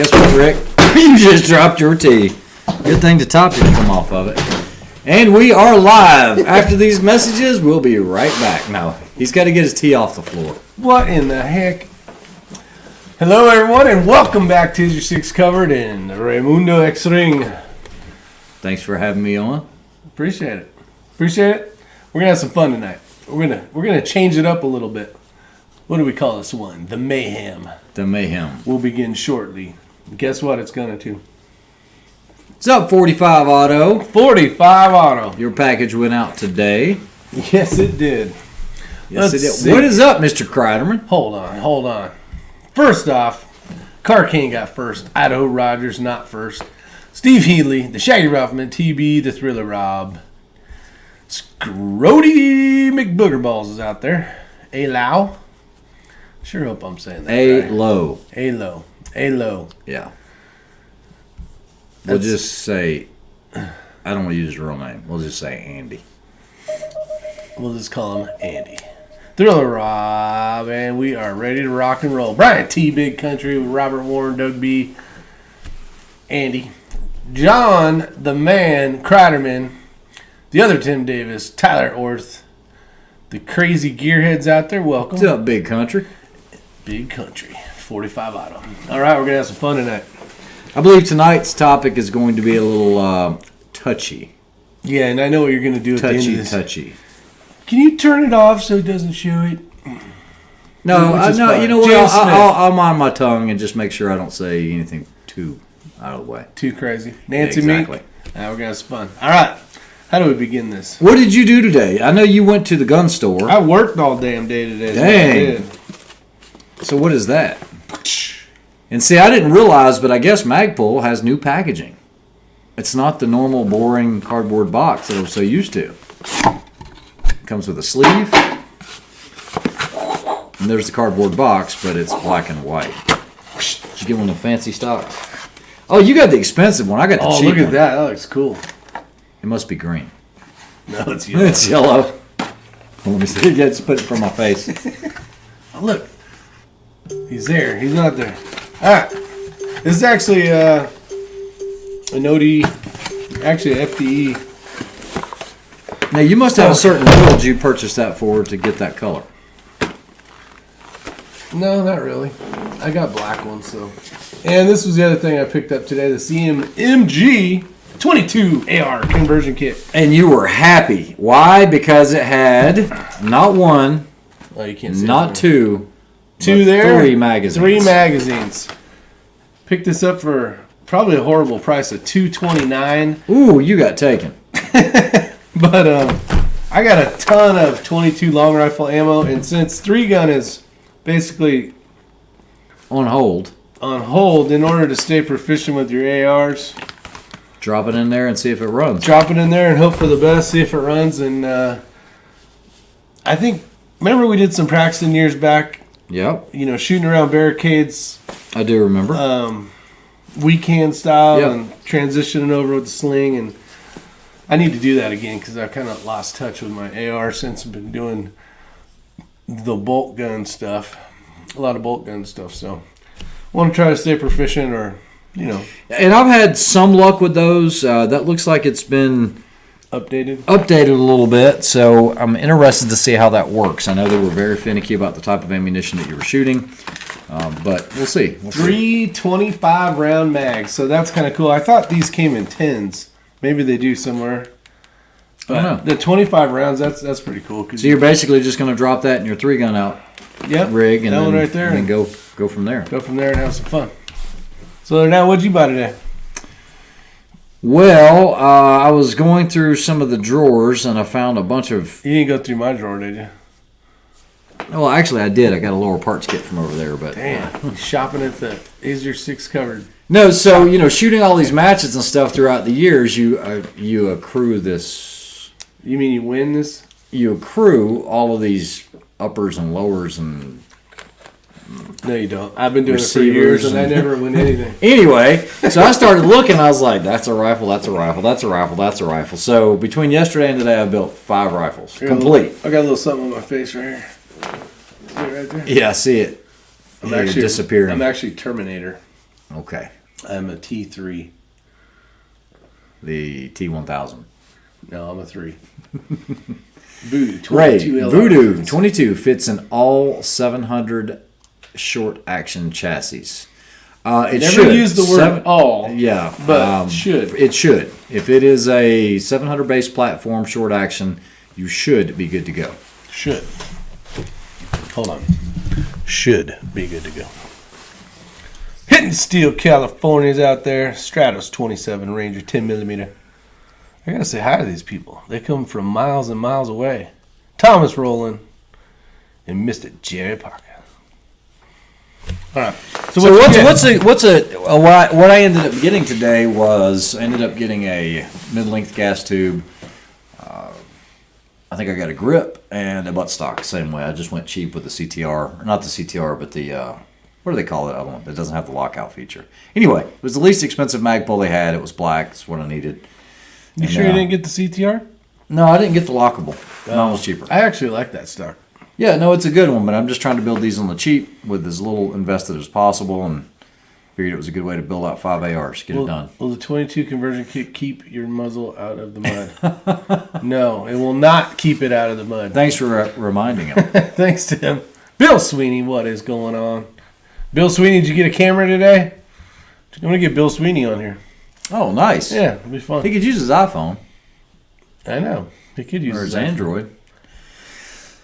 Guess what, Rick? You just dropped your tea. Good thing the top didn't come off of it. And we are live. After these messages, we'll be right back. No, he's got to get his tea off the floor. What in the heck? Hello, everyone, and welcome back to Isyour6covered in Raimundo X Ring. Thanks for having me on. Appreciate it. Appreciate it. We're gonna have some fun tonight. We're gonna change it up a little bit. What do we call this one? The mayhem. The mayhem. We'll begin shortly. Guess what? It's gonna do. What's up, 45 Auto? 45 Auto. Your package went out today. Yes, it did. Yes, it did. What is up, Mr. Kreiderman? Hold on. First off, Car King got first. Idaho Rogers not first. Steve Healy, the Shaggy Ruffman, TB, the Thriller Rob. Scrody McBoogerballs is out there. A-Low. Sure hope I'm saying that right. A-Low. A-Low. Yeah. We'll just say, I don't want to use his real name. We'll just say Andy. We'll just call him Andy. Thriller Rob, and we are ready to rock and roll. Brian T. Big Country with Robert Warren, Doug B. Andy. John, the man, Kreiderman. The other Tim Davis, Tyler Orth. The crazy gearheads out there, welcome. What's up, Big Country? Big Country, 45 Auto. All right, we're going to have some fun tonight. I believe tonight's topic is going to be a little touchy. Yeah, and I know what you're going to do at the end of this. Touchy. Can you turn it off so it doesn't show it? No, you know what? I'll mind my tongue and just make sure I don't say anything too out of the way. Too crazy. Nancy exactly. Meek? Now we're going to have some fun. All right. How do we begin this? What did you do today? I know you went to the gun store. I worked all damn day today. Dang. So what is that? And see, I didn't realize, but I guess Magpul has new packaging. It's not the normal boring cardboard box that I'm so used to. It comes with a sleeve. And there's the cardboard box, but it's black and white. Did you get one of the fancy stocks? Oh, you got the expensive one. I got the cheap one. Oh, look at that. That looks cool. It must be green. No, it's yellow. It's yellow. Let me see. Yeah, just put it from my face. Oh, look. He's there. He's not there. All right. This is actually an OD, actually an FDE. Now, you must have a certain build you purchased that for to get that color. No, not really. I got black ones, so. And this was the other thing I picked up today, the CMG 22 AR conversion kit. And you were happy. Why? Because it had not one, oh, you can't see not two, two there, 3 magazines. 3 magazines. Picked this up for probably a horrible price of $229. Ooh, you got taken. But I got a ton of 22 long rifle ammo, and since 3-gun is basically on hold in order to stay proficient with your ARs, drop it in there and see if it runs. Drop it in there and hope for the best, see if it runs. And I think, remember we did some practicing years back? Yep. You know, shooting around barricades. I do remember. Weekend style, yep. And transitioning over with the sling. And I need to do that again because I've kind of lost touch with my AR since I've been doing the bolt gun stuff. A lot of bolt gun stuff. So I want to try to stay proficient or, you know. And I've had some luck with those. That looks like it's been updated a little bit. So I'm interested to see how that works. I know they were very finicky about the type of ammunition that you were shooting. But we'll see. 325 round mags. So that's kind of cool. I thought these came in 10s. Maybe they do somewhere. But the 25 rounds, that's pretty cool. So you're basically just going to drop that in your 3-gun out rig and that then, one right there, and then go from there. Go from there and have some fun. So now, what'd you buy today? Well, I was going through some of the drawers and I found a bunch of... You didn't go through my drawer, did you? Well, actually, I did. I got a lower parts kit from over there, but... Damn, shopping at the Isyour6covered. No, so, you know, shooting all these matches and stuff throughout the years, you accrue this... You mean you win this? You accrue all of these uppers and lowers and... No, you don't. I've been doing it for years, and I never win anything. Anyway, so I started looking. I was like, that's a rifle, that's a rifle, that's a rifle, that's a rifle. So between yesterday and today, I built 5 rifles. Complete. I got a little something on my face right here. See it right there? Yeah, I see it. I'm actually disappearing. I'm actually Terminator. Okay. I'm a T3. The T1000. No, I'm a 3. Voodoo 22 Ray, LR. Voodoo 22 fits in all 700 short action chassis. It Never should. use the word all. Yeah. But should. It should. If it is a 700 base platform short action, you should be good to go. Should. Hold on. Should be good to go. Hitting Steel, California's out there. Stratos 27 Ranger 10mm. I gotta say hi to these people. They come from miles and miles away. Thomas Rowland and Mr. Jerry Parker. All right. So what I ended up getting today was I ended up getting a mid-length gas tube. I think I got a grip and a buttstock same way. I just went cheap with the CTR, not the CTR, but the what do they call it? I don't know. It doesn't have the lockout feature. Anyway, it was the least expensive Magpul they had. It was black. It's what I needed. You sure you didn't get the CTR? No, I didn't get the lockable. Mine was cheaper. I actually like that stock. Yeah, no, it's a good one, but I'm just trying to build these on the cheap with as little invested as possible, and figured it was a good way to build out 5 ARs, get it done. Will the 22 conversion kit keep your muzzle out of the mud? No, it will not keep it out of the mud. Thanks for reminding him. Thanks, Tim. Bill Sweeney, what is going on? Bill Sweeney, did you get a camera today? I'm going to get Bill Sweeney on here. Oh, nice. Yeah, it'll be fun. He could use his iPhone. I know. He could use or his Android.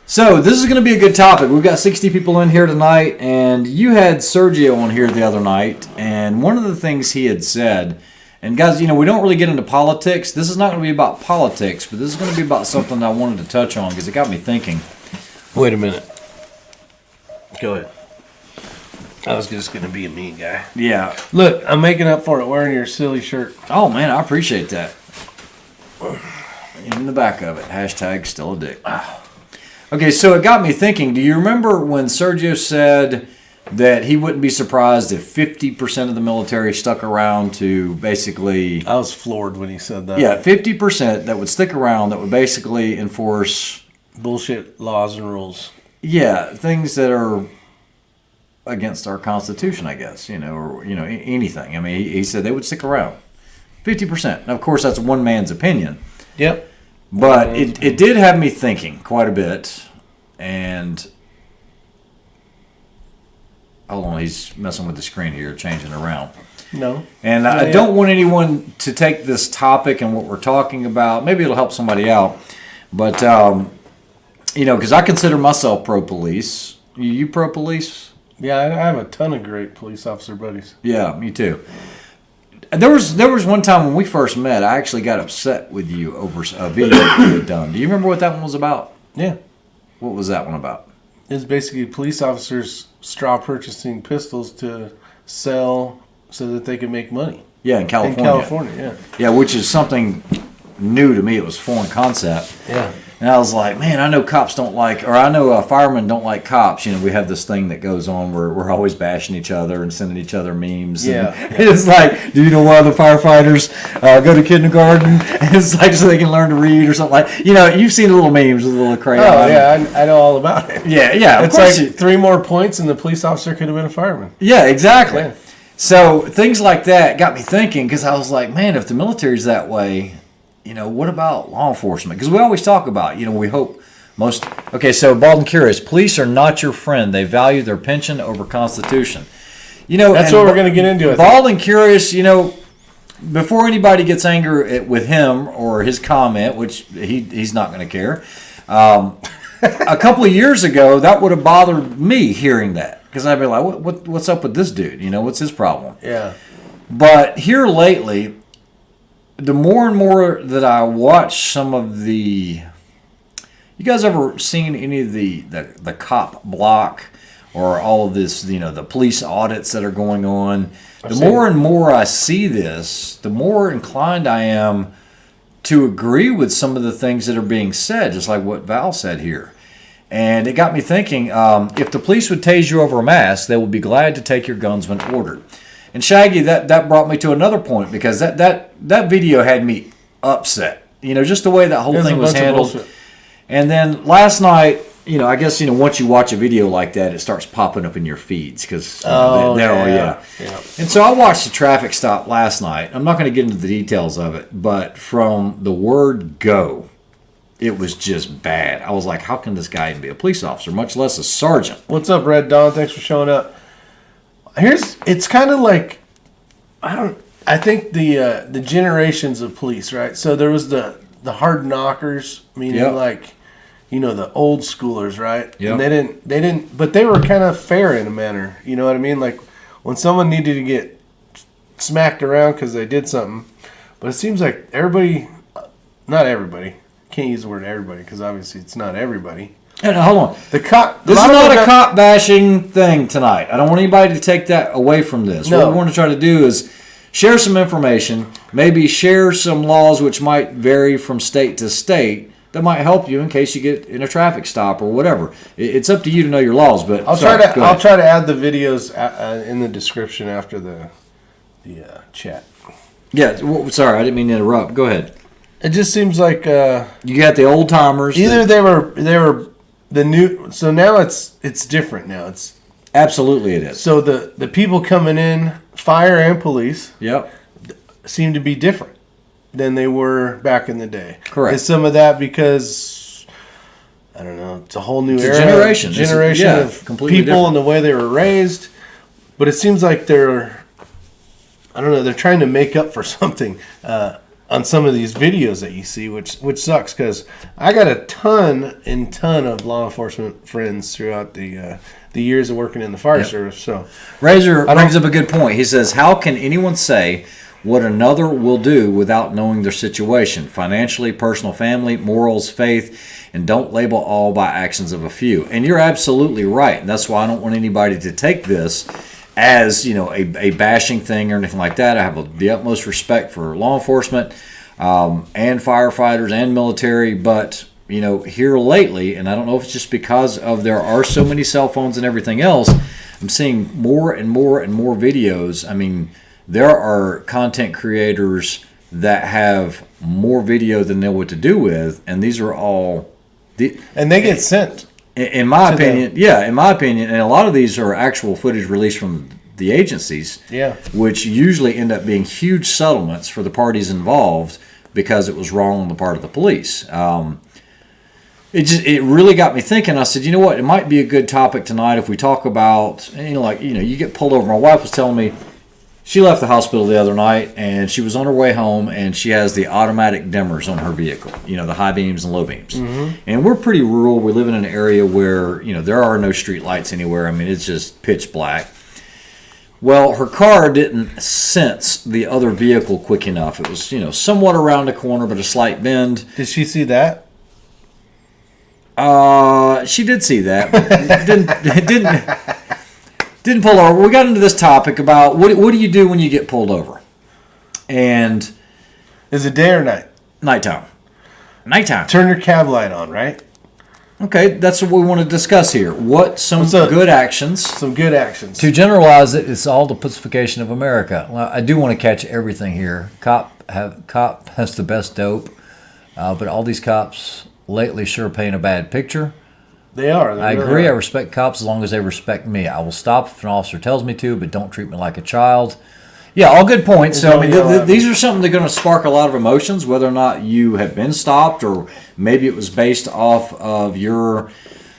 So this is going to be a good topic. We've got 60 people in here tonight, and you had Sergio on here the other night, and one of the things he had said, and guys, we don't really get into politics. This is not going to be about politics, but this is going to be about something I wanted to touch on because it got me thinking. Wait a minute. Go ahead. I was just going to be a mean guy. Yeah. Look, I'm making up for it wearing your silly shirt. Oh, man, I appreciate that. In the back of it, hashtag still a dick. Okay, so it got me thinking. Do you remember when Sergio said that he wouldn't be surprised if 50% of the military stuck around to basically... I was floored when he said that. Yeah, 50% that would stick around that would basically enforce... bullshit laws and rules. Yeah, things that are against our Constitution, I guess, or anything. I mean, he said they would stick around. 50%. Now, of course, that's one man's opinion. Yep. But it did have me thinking quite a bit. And hold on, he's messing with the screen here, changing around. No. And I don't want anyone to take this topic and what we're talking about. Maybe it'll help somebody out. But, because I consider myself pro-police. You pro-police? Yeah, I have a ton of great police officer buddies. Yeah, me too. There was one time when we first met, I actually got upset with you over a video that you had done. Do you remember what that one was about? Yeah. What was that one about? It's basically police officers straw purchasing pistols to sell so that they can make money. Yeah, in California. In California, yeah. Yeah, which is something new to me. It was a foreign concept. Yeah. And I was like, man, I know cops don't like, or I know firemen don't like cops. We have this thing that goes on where we're always bashing each other and sending each other memes. Yeah. It's like, do you know why the firefighters go to kindergarten? And it's like so they can learn to read or something like. You've seen the little memes with the little crayon. Oh yeah, I know all about it. Yeah. It's like 3 more points and the police officer could have been a fireman. Yeah, exactly. Yeah. So things like that got me thinking because I was like, man, if the military's that way. What about law enforcement? Because we always talk about, we hope most... Okay, so Bald and Curious, police are not your friend. They value their pension over Constitution. That's what we're going to get into. Bald and Curious, before anybody gets angry with him or his comment, which he's not going to care, a couple of years ago, that would have bothered me hearing that. Because I'd be like, what's up with this dude? What's his problem? Yeah. But here lately... The more and more that I watch some of the... You guys ever seen any of the cop block or all of this, the police audits that are going on? The more and more I see this, the more inclined I am to agree with some of the things that are being said, just like what Val said here. And it got me thinking, if the police would tase you over a mask, they would be glad to take your guns when ordered. And Shaggy, that brought me to another point because that video had me upset. Just the way that whole thing was handled. And then last night, I guess, once you watch a video like that, it starts popping up in your feeds because, yeah. And so I watched the traffic stop last night. I'm not going to get into the details of it, but from the word go, it was just bad. I was like, how can this guy even be a police officer, much less a sergeant? What's up, Red Dawn? Thanks for showing up. It's kind of like, I think the generations of police, right? So there was the hard knockers, meaning the old schoolers, right? Yep. And they didn't, but they were kind of fair in a manner. You know what I mean? Like when someone needed to get smacked around because they did something, but it seems like not everybody, can't use the word everybody because obviously it's not everybody. And hold on. This is not a cop bashing thing tonight. I don't want anybody to take that away from this. No. What we want to try to do is share some information, maybe share some laws which might vary from state to state that might help you in case you get in a traffic stop or whatever. It's up to you to know your laws, but I'll try to add the videos in the description after the chat. Yeah, sorry, I didn't mean to interrupt. Go ahead. It just seems like you got the old timers. Either they were the new. So now it's different. Now it's absolutely it is. So the people coming in, fire and police, seem to be different than they were back in the day. Correct. Is some of that because I don't know? It's a whole new era, generation of people different. and the way they were raised. But it seems like they're trying to make up for something on some of these videos that you see, which sucks because I got a ton of law enforcement friends throughout the years of working in the fire service. So Razor brings up a good point. He says, how can anyone say what another will do without knowing their situation, financially, personal, family, morals, faith, and don't label all by actions of a few. And you're absolutely right. And that's why I don't want anybody to take this as, a bashing thing or anything like that. I have the utmost respect for law enforcement and firefighters and military, but here lately, and I don't know if it's just because of there are so many cell phones and everything else, I'm seeing more and more and more videos. I mean, there are content creators that have more video than they know what to do with, and these are all... and they get sent. In my opinion, and a lot of these are actual footage released from the agencies, which usually end up being huge settlements for the parties involved because it was wrong on the part of the police. It really got me thinking. I said, you know what? It might be a good topic tonight if we talk about, you get pulled over. My wife was telling me she left the hospital the other night and she was on her way home and she has the automatic dimmers on her vehicle, the high beams and low beams. Mm-hmm. And we're pretty rural. We live in an area where, there are no street lights anywhere. I mean, it's just pitch black. Well, her car didn't sense the other vehicle quick enough. It was, somewhat around the corner, but a slight bend. Did she see that? She did see that, but didn't pull over. We got into this topic about what do you do when you get pulled over? And is it day or night? Nighttime. Turn your cab light on, right? Okay, that's what we want to discuss here. Some good actions. Some good actions. To generalize it, it's all the pussification of America. Well, I do want to catch everything here. Cop has the best dope, but all these cops lately sure paint a bad picture. They are. I agree. I respect cops as long as they respect me. I will stop if an officer tells me to, but don't treat me like a child. Yeah, all good points. So these are something that are going to spark a lot of emotions, whether or not you have been stopped or maybe it was based off of your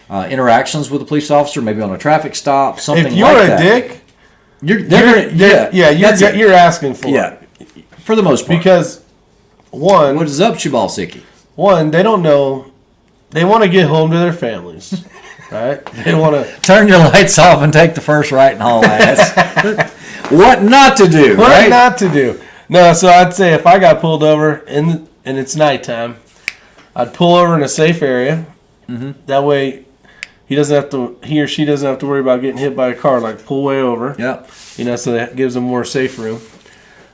interactions with a police officer, maybe on a traffic stop, something like that. If you're a dick, you're asking for it. For the most part. Because, one... What is up, Chubalsiki? One, they don't know... They want to get home to their families, right? They want to... Turn your lights off and take the first right and haul ass. What not to do, right? What not to do. No, so I'd say if I got pulled over and it's nighttime, I'd pull over in a safe area. Mm-hmm. That way he or she doesn't have to worry about getting hit by a car, like pull way over. Yep. So that gives them more safe room.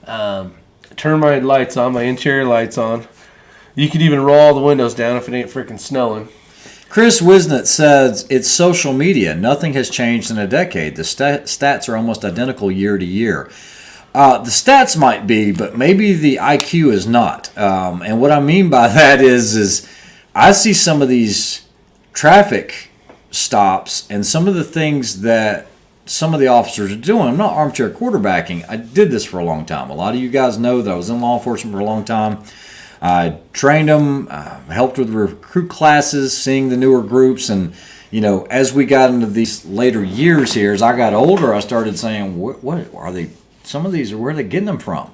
Turn my lights on, my interior lights on. You could even roll all the windows down if it ain't freaking snowing. Chris Wisnett says it's social media. Nothing has changed in a decade. The stats are almost identical year to year. The stats might be, but maybe the IQ is not. And what I mean by that is I see some of these traffic stops and some of the things that some of the officers are doing. I'm not armchair quarterbacking. I did this for a long time. A lot of you guys know that I was in law enforcement for a long time. I trained them, helped with recruit classes, seeing the newer groups, and as we got into these later years here, as I got older, I started saying, what are they? Some of these, where are they getting them from?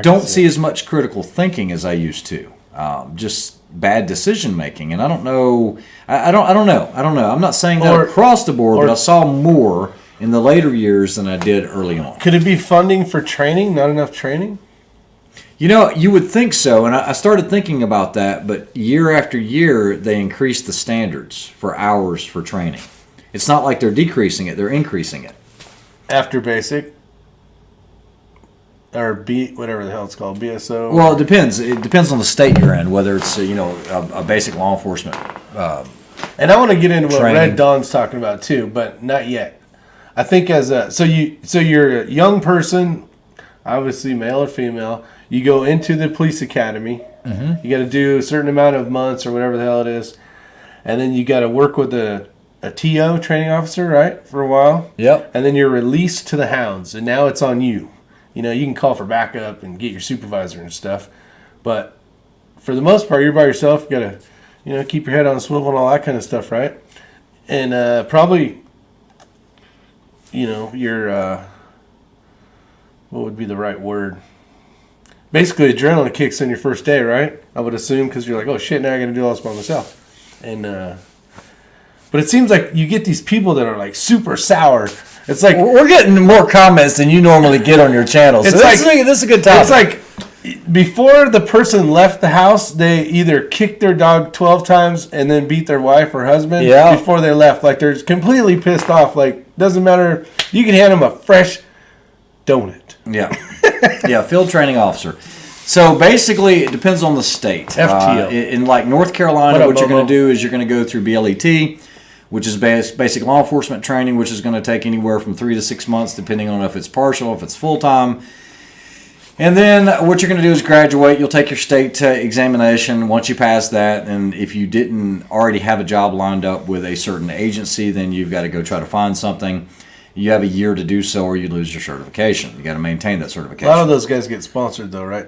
Don't see as much critical thinking as I used to. Just bad decision making, and I don't know. I don't know. I'm not saying that across the board, but I saw more in the later years than I did early on. Could it be funding for training? Not enough training? You would think so, and I started thinking about that, but year after year, they increased the standards for hours for training. It's not like they're decreasing it, they're increasing it. After basic? Or whatever the hell it's called, BSO? Well, it depends. It depends on the state you're in, whether it's, a basic law enforcement and I want to get into what training. Red Dawn's talking about too, but not yet. I think so you're a young person, obviously male or female. You go into the police academy. Mm-hmm. You got to do a certain amount of months or whatever the hell it is. And then you got to work with a TO, training officer, right, for a while. Yep. And then you're released to the hounds, and now it's on you. You can call for backup and get your supervisor and stuff. But for the most part, you're by yourself. You got to, keep your head on a swivel and all that kind of stuff, right? And probably, your, what would be the right word? Basically, adrenaline kicks in your first day, right? I would assume, because you're like, oh shit, now I got to do all this by myself. And but it seems like you get these people that are like super sour. It's like we're getting more comments than you normally get on your channel. So this is a good topic. It's like before the person left the house, they either kicked their dog 12 times and then beat their wife or husband before they left. Like they're completely pissed off. Like doesn't matter. You can hand them a fresh donut. Yeah. Yeah, field training officer. So basically, it depends on the state. FTO. In like North Carolina, what you're going to do is you're going to go through BLET, which is basic law enforcement training, which is going to take anywhere from 3 to 6 months, depending on if it's partial, if it's full-time. And then what you're going to do is graduate. You'll take your state examination. Once you pass that, and if you didn't already have a job lined up with a certain agency, then you've got to go try to find something. You have a year to do so, or you lose your certification. You got to maintain that certification. A lot of those guys get sponsored, though, right?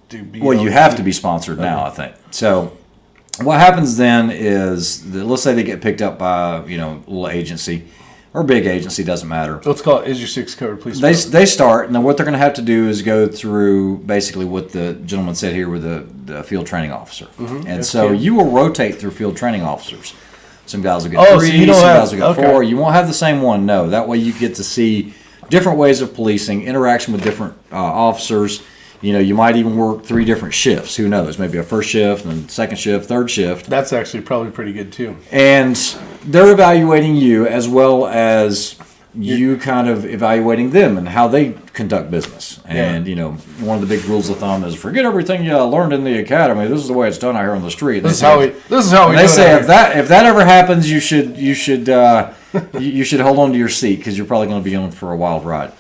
To be. Well, you have to be sponsored now, I think. So, what happens then is, let's say they get picked up by a little agency or big agency, doesn't matter. Let's call it Isyour6covered, please. They start, and then what they're going to have to do is go through basically what the gentleman said here with the field training officer, and so you will rotate through field training officers. Some guys will get 3, some guys will get 4. You won't have the same one, no. That way you get to see different ways of policing, interaction with different officers. You might even work 3 different shifts. Who knows? Maybe a first shift, and then second shift, third shift. That's actually probably pretty good, too. And they're evaluating you as well as you kind of evaluating them and how they conduct business. And, one of the big rules of thumb is forget everything you learned in the academy. This is the way it's done out here on the street. This is how we they say if that ever happens, you should you should hold on to your seat because you're probably going to be on for a wild ride.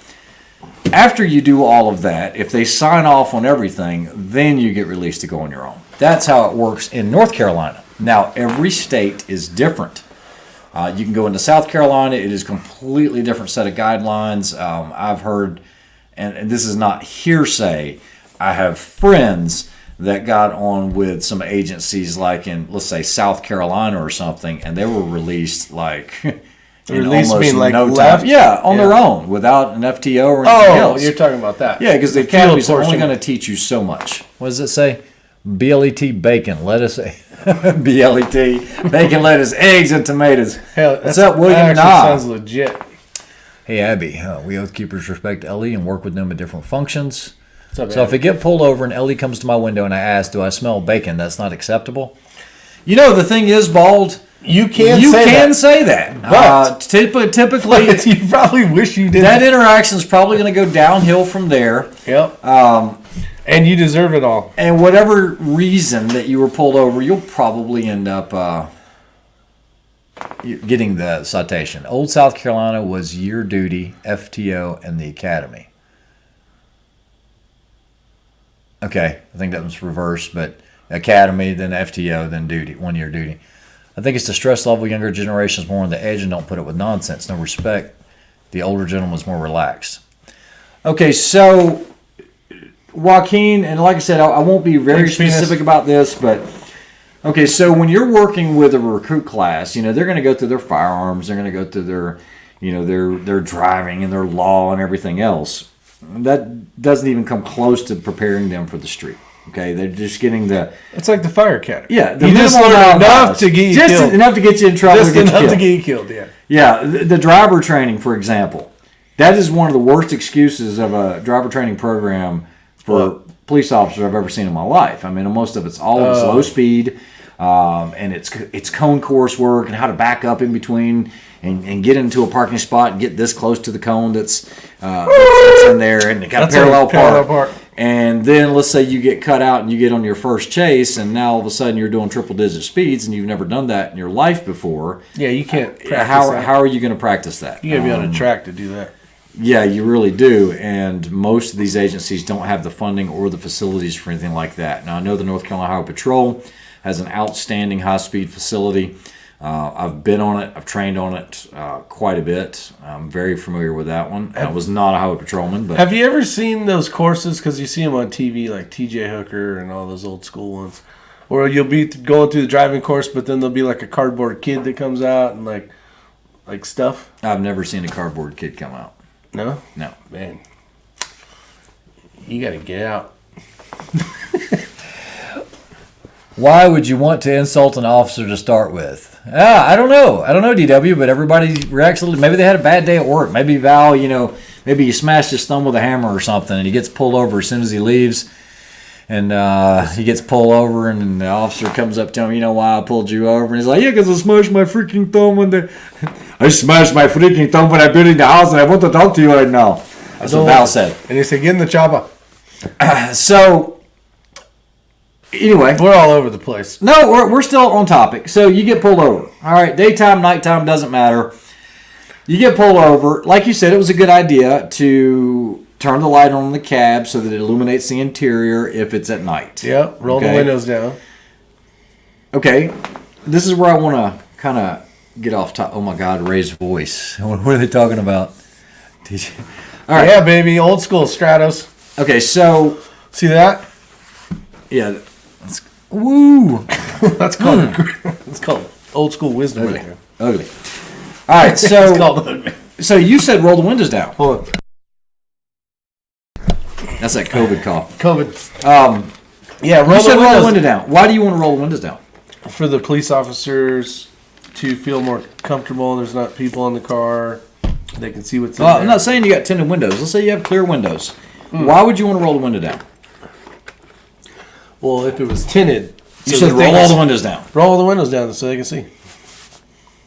After you do all of that, if they sign off on everything, then you get released to go on your own. That's how it works in North Carolina. Now, every state is different. You can go into South Carolina. It is a completely different set of guidelines. I've heard, and this is not hearsay, I have friends that got on with some agencies like in, let's say, South Carolina or something, and they were released like in almost being like no left? time. Yeah, on their own, without an FTO or anything else. Oh, you're talking about that. Yeah, because the academy's only going to teach you so much. What does it say? BLET bacon, lettuce, BLET, bacon, lettuce, eggs, and tomatoes. Hell, What's up, William? That actually sounds legit. Hey, Abby, we oath keepers respect Ellie and work with them in different functions. What's up, So if I get pulled over and Ellie comes to my window and I ask, do I smell bacon? That's not acceptable. The thing is, Bald, you can say that. But typically, you probably wish you didn't. That interaction's probably going to go downhill from there. Yep. And you deserve it all. And whatever reason that you were pulled over, you'll probably end up getting the citation. Old South Carolina was year duty, FTO, and the academy. Okay, I think that was reversed, but academy, then FTO, then duty, 1 year duty. I think it's the stress level. Younger generations more on the edge and don't put it with nonsense. No respect. The older gentleman's more relaxed. Okay, so Joaquin, and like I said, I won't be very specific about this, but okay, so when you're working with a recruit class, they're going to go through their firearms, they're going to go through their, their driving and their law and everything else. That doesn't even come close to preparing them for the street. Okay, they're just getting the. It's like the fire academy. Yeah, you just learn enough to get you just killed. Enough to get you in trouble. Just enough to get you killed. Yeah. Yeah, the driver training, for example, that is one of the worst excuses of a driver training program for police officers I've ever seen in my life. I mean, most of it's all of it's low speed, and it's cone course work and how to back up in between and get into a parking spot and get this close to the cone that's in there and it got a parallel park. And then let's say you get cut out and you get on your first chase, and now all of a sudden you're doing triple-digit speeds, and you've never done that in your life before. Yeah, you can't practice how are you going to practice that? You got to be on a track to do that. Yeah, you really do. And most of these agencies don't have the funding or the facilities for anything like that. Now, I know the North Carolina Highway Patrol has an outstanding high-speed facility. I've been on it. I've trained on it quite a bit. I'm very familiar with that one. I was not a highway patrolman, but have you ever seen those courses? Because you see them on TV, like TJ Hooker and all those old school ones, where you'll be going through the driving course, but then there'll be like a cardboard kid that comes out and like stuff. I've never seen a cardboard kid come out. No, man, you got to get out. Why would you want to insult an officer to start with? I don't know, DW, but everybody reacts a little. Maybe they had a bad day at work. Maybe Val, maybe he smashed his thumb with a hammer or something, and he gets pulled over as soon as he leaves. And he gets pulled over, and the officer comes up to him, why I pulled you over? And he's like, yeah, because I smashed my freaking thumb I smashed my freaking thumb when I built in the house, and I want to talk to you right now. That's what Val said. And he said, get in the chopper. So, anyway. We're all over the place. No, we're still on topic. So, you get pulled over. All right, daytime, nighttime, doesn't matter. You get pulled over. Like you said, it was a good idea to turn the light on in the cab so that it illuminates the interior if it's at night. Yeah, roll the windows down. Okay, this is where I want to kind of get off top. Oh my God, raised voice. What are they talking about? All right. Yeah, baby, old school Stratos. Okay, so see that? Yeah. Woo. That's called it's called old school wisdom right here. Ugly. All right, so it's called ugly. So you said roll the windows down. Hold on. That's that COVID call. COVID. Yeah, roll the window down. Why do you want to roll the windows down? For the police officers to feel more comfortable. There's not people in the car. They can see what's in there. I'm not saying you got tinted windows. Let's say you have clear windows. Why would you want to roll the window down? Well, if it was tinted, you said roll all the windows down. Roll all the windows down so they can see.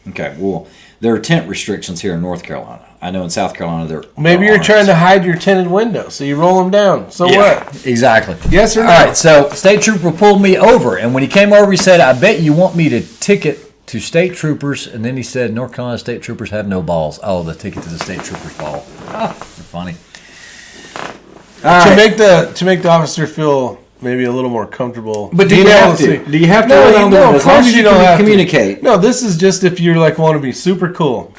Okay. Well, there are tint restrictions here in North Carolina. I know in South Carolina there. Maybe you're trying to hide your tinted window, so you roll them down. So what? Exactly. Yes or no? All right. So state trooper pulled me over, and when he came over, he said, "I bet you want me to ticket to state troopers." And then he said, "North Carolina state troopers have no balls." Oh, the ticket to the state troopers ball. They're funny. To make the officer feel maybe a little more comfortable. But do you have to? Do you have to roll down the window? As long as you don't have to communicate. No, this is just if you're want to be super cool.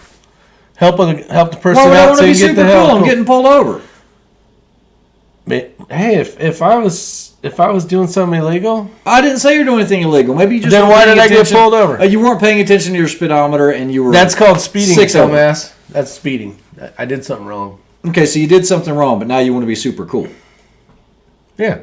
Help the person out so you get the hell. I'm getting pulled over. Hey, if I was doing something illegal, I didn't say you're doing anything illegal. Maybe you just then why did I get pulled over? You weren't paying attention to your speedometer, and you were. That's called speeding, dumbass. That's speeding. I did something wrong. Okay, so you did something wrong, but now you want to be super cool. Yeah.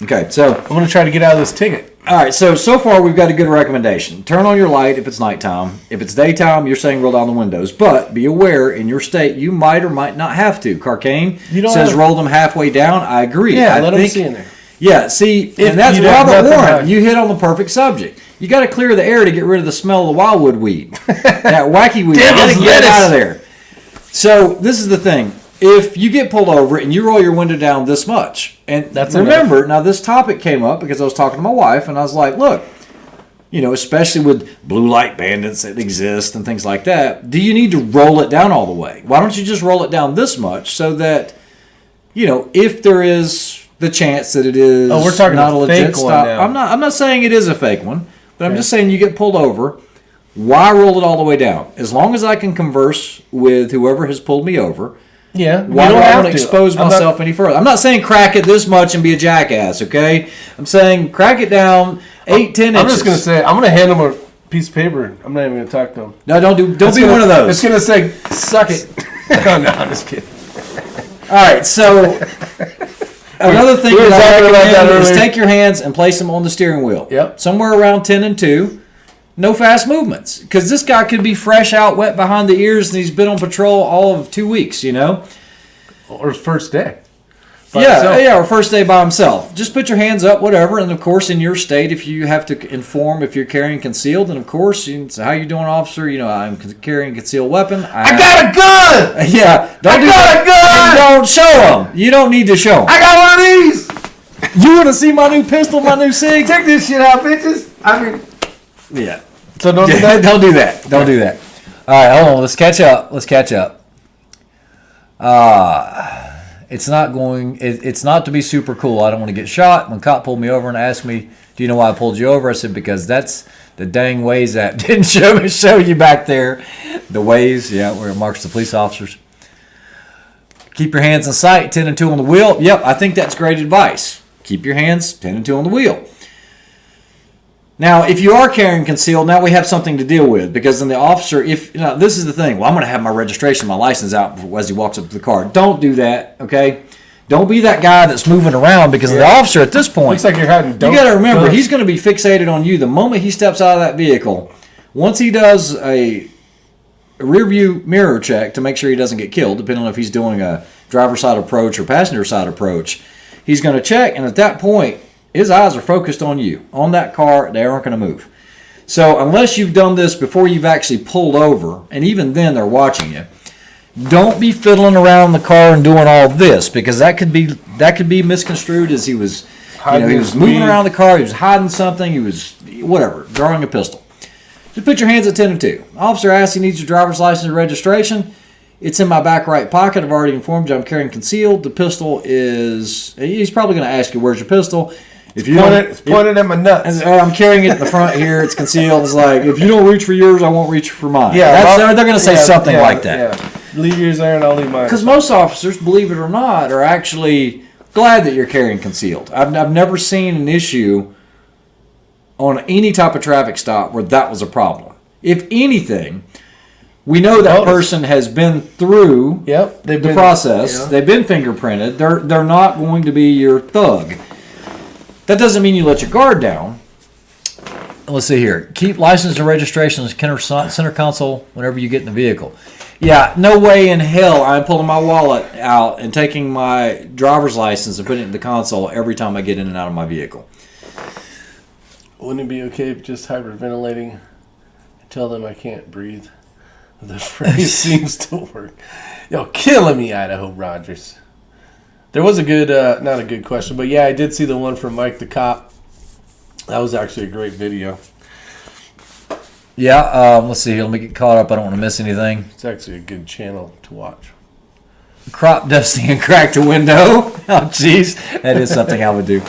Okay, so I'm going to try to get out of this ticket. All right, so far we've got a good recommendation. Turn on your light if it's nighttime. If it's daytime, you're saying roll down the windows. But be aware, in your state, you might or might not have to. Carcane says roll them halfway down. I agree. Yeah, let them see in there. Yeah, see, and that's Robert Warren. You hit on the perfect subject. You got to clear the air to get rid of the smell of the wildwood weed. That wacky weed. You got to get it out of there. So this is the thing. If you get pulled over and you roll your window down this much, and remember, now this topic came up because I was talking to my wife, and I was like, look, especially with blue light bandits that exist and things like that, do you need to roll it down all the way? Why don't you just roll it down this much so that, if there is the chance that it is we're talking not a legit fake one stop. now. I'm not saying it is a fake one, but I'm just saying you get pulled over. Why roll it all the way down? As long as I can converse with whoever has pulled me over. Yeah. Why do I want to expose myself any further? I'm not saying crack it this much and be a jackass, okay? I'm saying crack it down 8, 10 inches. I'm just going to say, I'm going to hand him a piece of paper. I'm not even going to talk to him. No, don't be one of those. It's going to say, suck it. No, I'm just kidding. All right, so another thing that I recommend is take your hands and place them on the steering wheel. Yep. Somewhere around 10 and 2. No fast movements. Because this guy could be fresh out, wet behind the ears, and he's been on patrol all of 2 weeks, you know? Or his first day. Or first day by himself. Just put your hands up, whatever. And, of course, in your state, if you have to inform if you're carrying concealed, then, of course, so how you doing, officer? You know, I'm carrying a concealed weapon. I got a gun! Yeah. I got a gun! Don't show them. You don't need to show them. I got one of these! You want to see my new pistol, my new SIG? Check this shit out, bitches. I mean... Yeah. So don't do that? Don't do that. Don't do that. All right, hold on. Let's catch up. It's not to be super cool. I don't want to get shot. When cop pulled me over and asked me, do you know why I pulled you over? I said, because that's the dang Waze app didn't show you back there. The Waze, where it marks the police officers. Keep your hands in sight, 10 and 2 on the wheel. Yep, I think that's great advice. Keep your hands 10 and 2 on the wheel. Now, if you are carrying concealed, now we have something to deal with, because then the officer, this is the thing. Well, I'm going to have my registration, my license out as he walks up to the car. Don't do that, okay? Don't be that guy that's moving around, because the officer at this point, looks like you're hiding. You got to remember, he's going to be fixated on you the moment he steps out of that vehicle. Once he does a rear view mirror check to make sure he doesn't get killed, depending on if he's doing a driver's side approach or passenger side approach, he's going to check, and at that point, his eyes are focused on you, on that car. They aren't going to move. So unless you've done this before you've actually pulled over, and even then they're watching you, don't be fiddling around the car and doing all this, because that could be misconstrued as he was moving around the car, he was hiding something, he was whatever, drawing a pistol. Just put your hands at 10 and 2. Officer asks he needs your driver's license and registration. It's in my back right pocket. I've already informed you I'm carrying concealed. The pistol is... He's probably going to ask you, where's your pistol? If you it's pointed at my nuts. I'm carrying it in the front here. It's concealed. It's like, if you don't reach for yours, I won't reach for mine. Yeah, they're going to say something like that. Yeah. Leave yours there and I'll leave mine. Because most officers, believe it or not, are actually glad that you're carrying concealed. I've never seen an issue on any type of traffic stop where that was a problem. If anything, we know that person has been through the process. They've been fingerprinted. They're not going to be your thug. That doesn't mean you let your guard down. Let's see here. Keep license and registration in the center console whenever you get in the vehicle. Yeah, no way in hell I'm pulling my wallet out and taking my driver's license and putting it in the console every time I get in and out of my vehicle. Wouldn't it be okay if just hyperventilating and tell them I can't breathe? The phrase seems to work. Yo, killing me, Idaho Rogers. There was a good, not a good question, but yeah, I did see the one from Mike the Cop. That was actually a great video. Yeah, let's see here. Let me get caught up. I don't want to miss anything. It's actually a good channel to watch. Crop dusting and cracked a window. Oh, jeez. That is something I would do.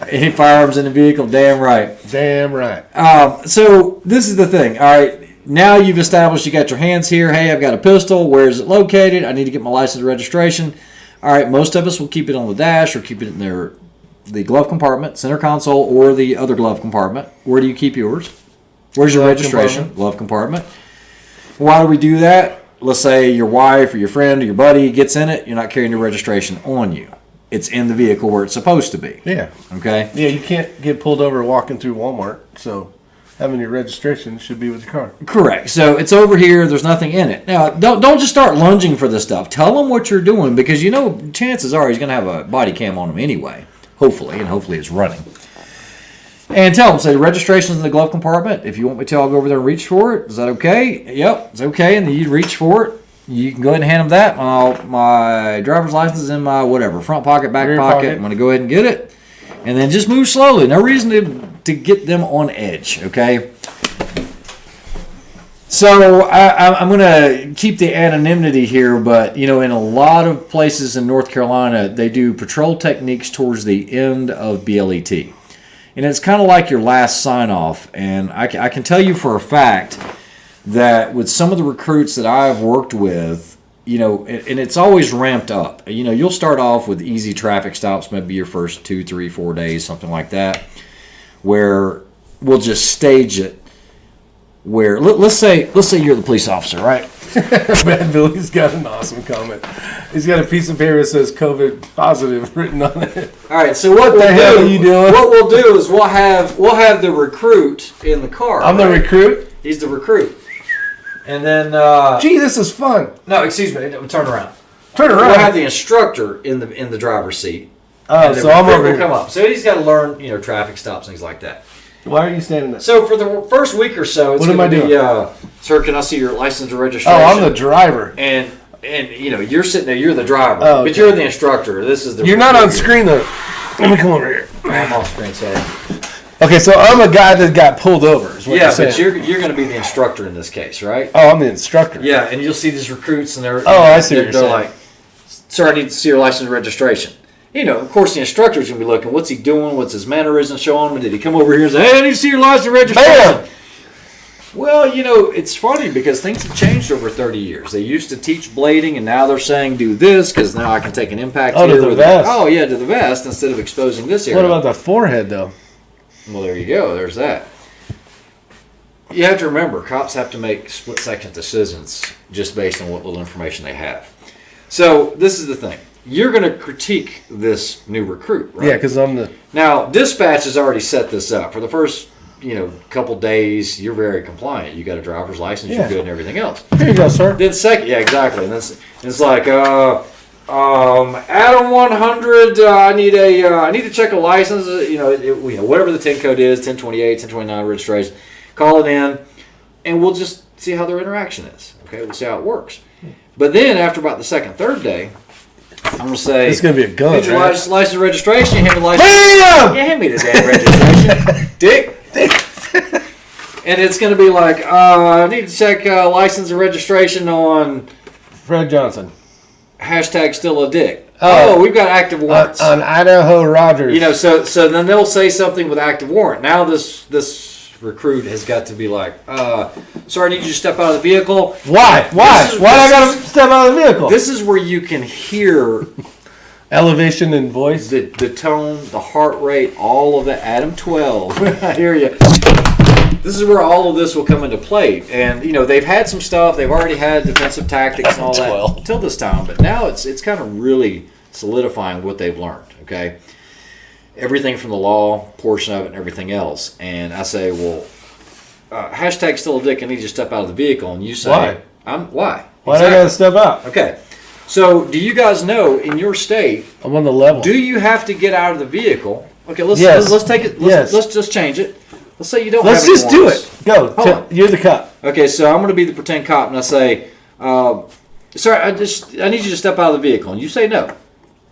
Any firearms in the vehicle? Damn right. Damn right. So this is the thing. All right. Now you've established you got your hands here. Hey, I've got a pistol. Where is it located? I need to get my license and registration. All right, most of us will keep it on the dash or keep it in the glove compartment, center console, or the other glove compartment. Where do you keep yours? Where's your registration? Glove compartment. Why do we do that? Let's say your wife or your friend or your buddy gets in it. You're not carrying your registration on you. It's in the vehicle where it's supposed to be. Yeah. Okay? Yeah, you can't get pulled over walking through Walmart, so having your registration should be with your car. Correct. So it's over here. There's nothing in it. Now, don't just start lunging for this stuff. Tell him what you're doing, because you know chances are he's going to have a body cam on him anyway, hopefully, and hopefully it's running. And tell him, say, the registration's in the glove compartment. If you want me to, I'll go over there and reach for it. Is that okay? Yep, it's okay. And then you reach for it. You can go ahead and hand him that. My driver's license is in my whatever, front pocket, back pocket. I'm going to go ahead and get it. And then just move slowly. No reason to get them on edge, okay? So I'm going to keep the anonymity here, but in a lot of places in North Carolina, they do patrol techniques towards the end of BLET, and it's kind of like your last sign off. And I can tell you for a fact that with some of the recruits that I've worked with, and it's always ramped up. You'll start off with easy traffic stops, maybe your first 2, 3, 4 days, something like that, where we'll just stage it. Where let's say you're the police officer, right? Bad Billy's got an awesome comment. He's got a piece of paper that says COVID positive written on it. All right, so what the hell are you doing? What we'll do is we'll have the recruit in the car. I'm the recruit? He's the recruit. And then gee, this is fun. No, excuse me, turn around. Turn around. We'll have the instructor in the driver's seat. Oh, so I'm over here. Come up. So he's got to learn, traffic stops, things like that. Why are you standing there? So for the first week or so, it's what am I going to doing? be, sir, can I see your license and registration? Oh, I'm the driver. And you're sitting there, you're the driver, oh, but you're the instructor. This is the. You're not on screen though. Let me come over here. I'm off screen, sorry. Okay, so I'm a guy that got pulled over. Is what Yeah, you're but saying. you're going to be the instructor in this case, right? Oh, I'm the instructor. Yeah, and you'll see these recruits, and they're. Oh, I see what you're they're saying. like, sir, I need to see your license and registration. Of course, the instructor's going to be looking. What's he doing? What's his mannerisms? Show him. Did he come over here and say, "Hey, I need to see your license and registration"? Bam! Well, it's funny because things have changed over 30 years. They used to teach blading, and now they're saying do this because now I can take an impact Oh, here to the with vest. Oh, yeah, to the vest instead of exposing this area. What about the forehead though? Well, there you go. There's that. You have to remember, cops have to make split-second decisions just based on what little information they have. So this is the thing. You're going to critique this new recruit, right? Yeah, because I'm the. Now, dispatch has already set this up. For the first, couple days, you're very compliant. You got a driver's license, Yeah. you're good, and everything else. Here you go, sir. Then second, yeah, exactly. And it's like, Adam 100. I need to check a license. Whatever the 10 code is, 1028, 1029 registration. Call it in, and we'll just see how their interaction is. Okay, we'll see how it works. But then after about the second, third day, I'm gonna say It's gonna be a gun, Need your right? license registration. You hand me the license. Bam! Yeah, hand me the damn registration, dick. And it's gonna be like, I need to check license and registration on Fred Johnson. hashtag still a dick. Oh. We've got active warrants. On Idaho Rogers. So then they'll say something with active warrant. Now this recruit has got to be like, sir, I need you to step out of the vehicle. Why? Why do I gotta step out of the vehicle? This is where you can hear Elevation in voice. the tone, the heart rate, all of that. Adam 12. I hear you. This is where all of this will come into play. And, they've had some stuff. They've already had defensive tactics and all that 12. until this time. But now it's kind of really solidifying what they've learned, okay? Everything from the law portion of it and everything else. And I say, well, hashtag still a dick, I need you to step out of the vehicle. And you say, Why? Why? Why do I gotta step out? Okay. So do you guys know in your state, I'm on the level. do you have to get out of the vehicle? Okay, let's take it. Yes. Let's just change it. Let's say you don't. Let's have any just do warrants. it. Go. Hold on. You're the cop. Okay, so I'm going to be the pretend cop, and I say, "Sir, I need you to step out of the vehicle." And you say no.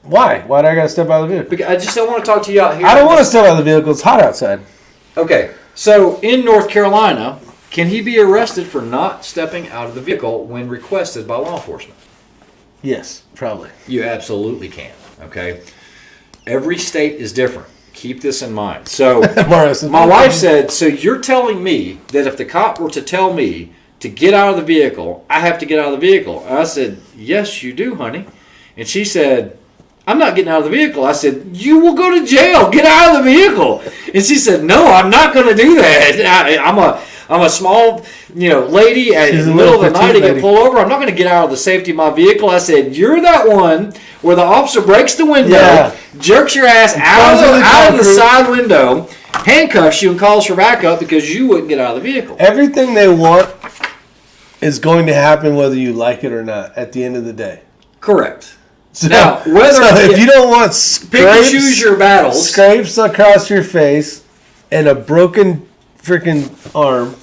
Why? Why do I gotta step out of the vehicle? Because I just don't want to talk to you out here. I don't want to step out of the vehicle. It's hot outside. Okay, so in North Carolina, can he be arrested for not stepping out of the vehicle when requested by law enforcement? Yes, probably. You absolutely can. Okay, every state is different. Keep this in mind. So my wife said, so you're telling me that if the cop were to tell me to get out of the vehicle, I have to get out of the vehicle? And I said, yes, you do, honey. And she said, I'm not getting out of the vehicle. I said, you will go to jail. Get out of the vehicle. And she said, no, I'm not going to do that. I'm a small, lady at the middle of the night to get pulled over. I'm not going to get out of the safety of my vehicle. I said, you're that one where the officer breaks the window, jerks your ass out of the side window, handcuffs you, and calls for backup because you wouldn't get out of the vehicle. Everything they want is going to happen whether you like it or not at the end of the day. Correct. So, Now, if you don't want pick and choose your battles. scrapes across your face and a broken freaking arm,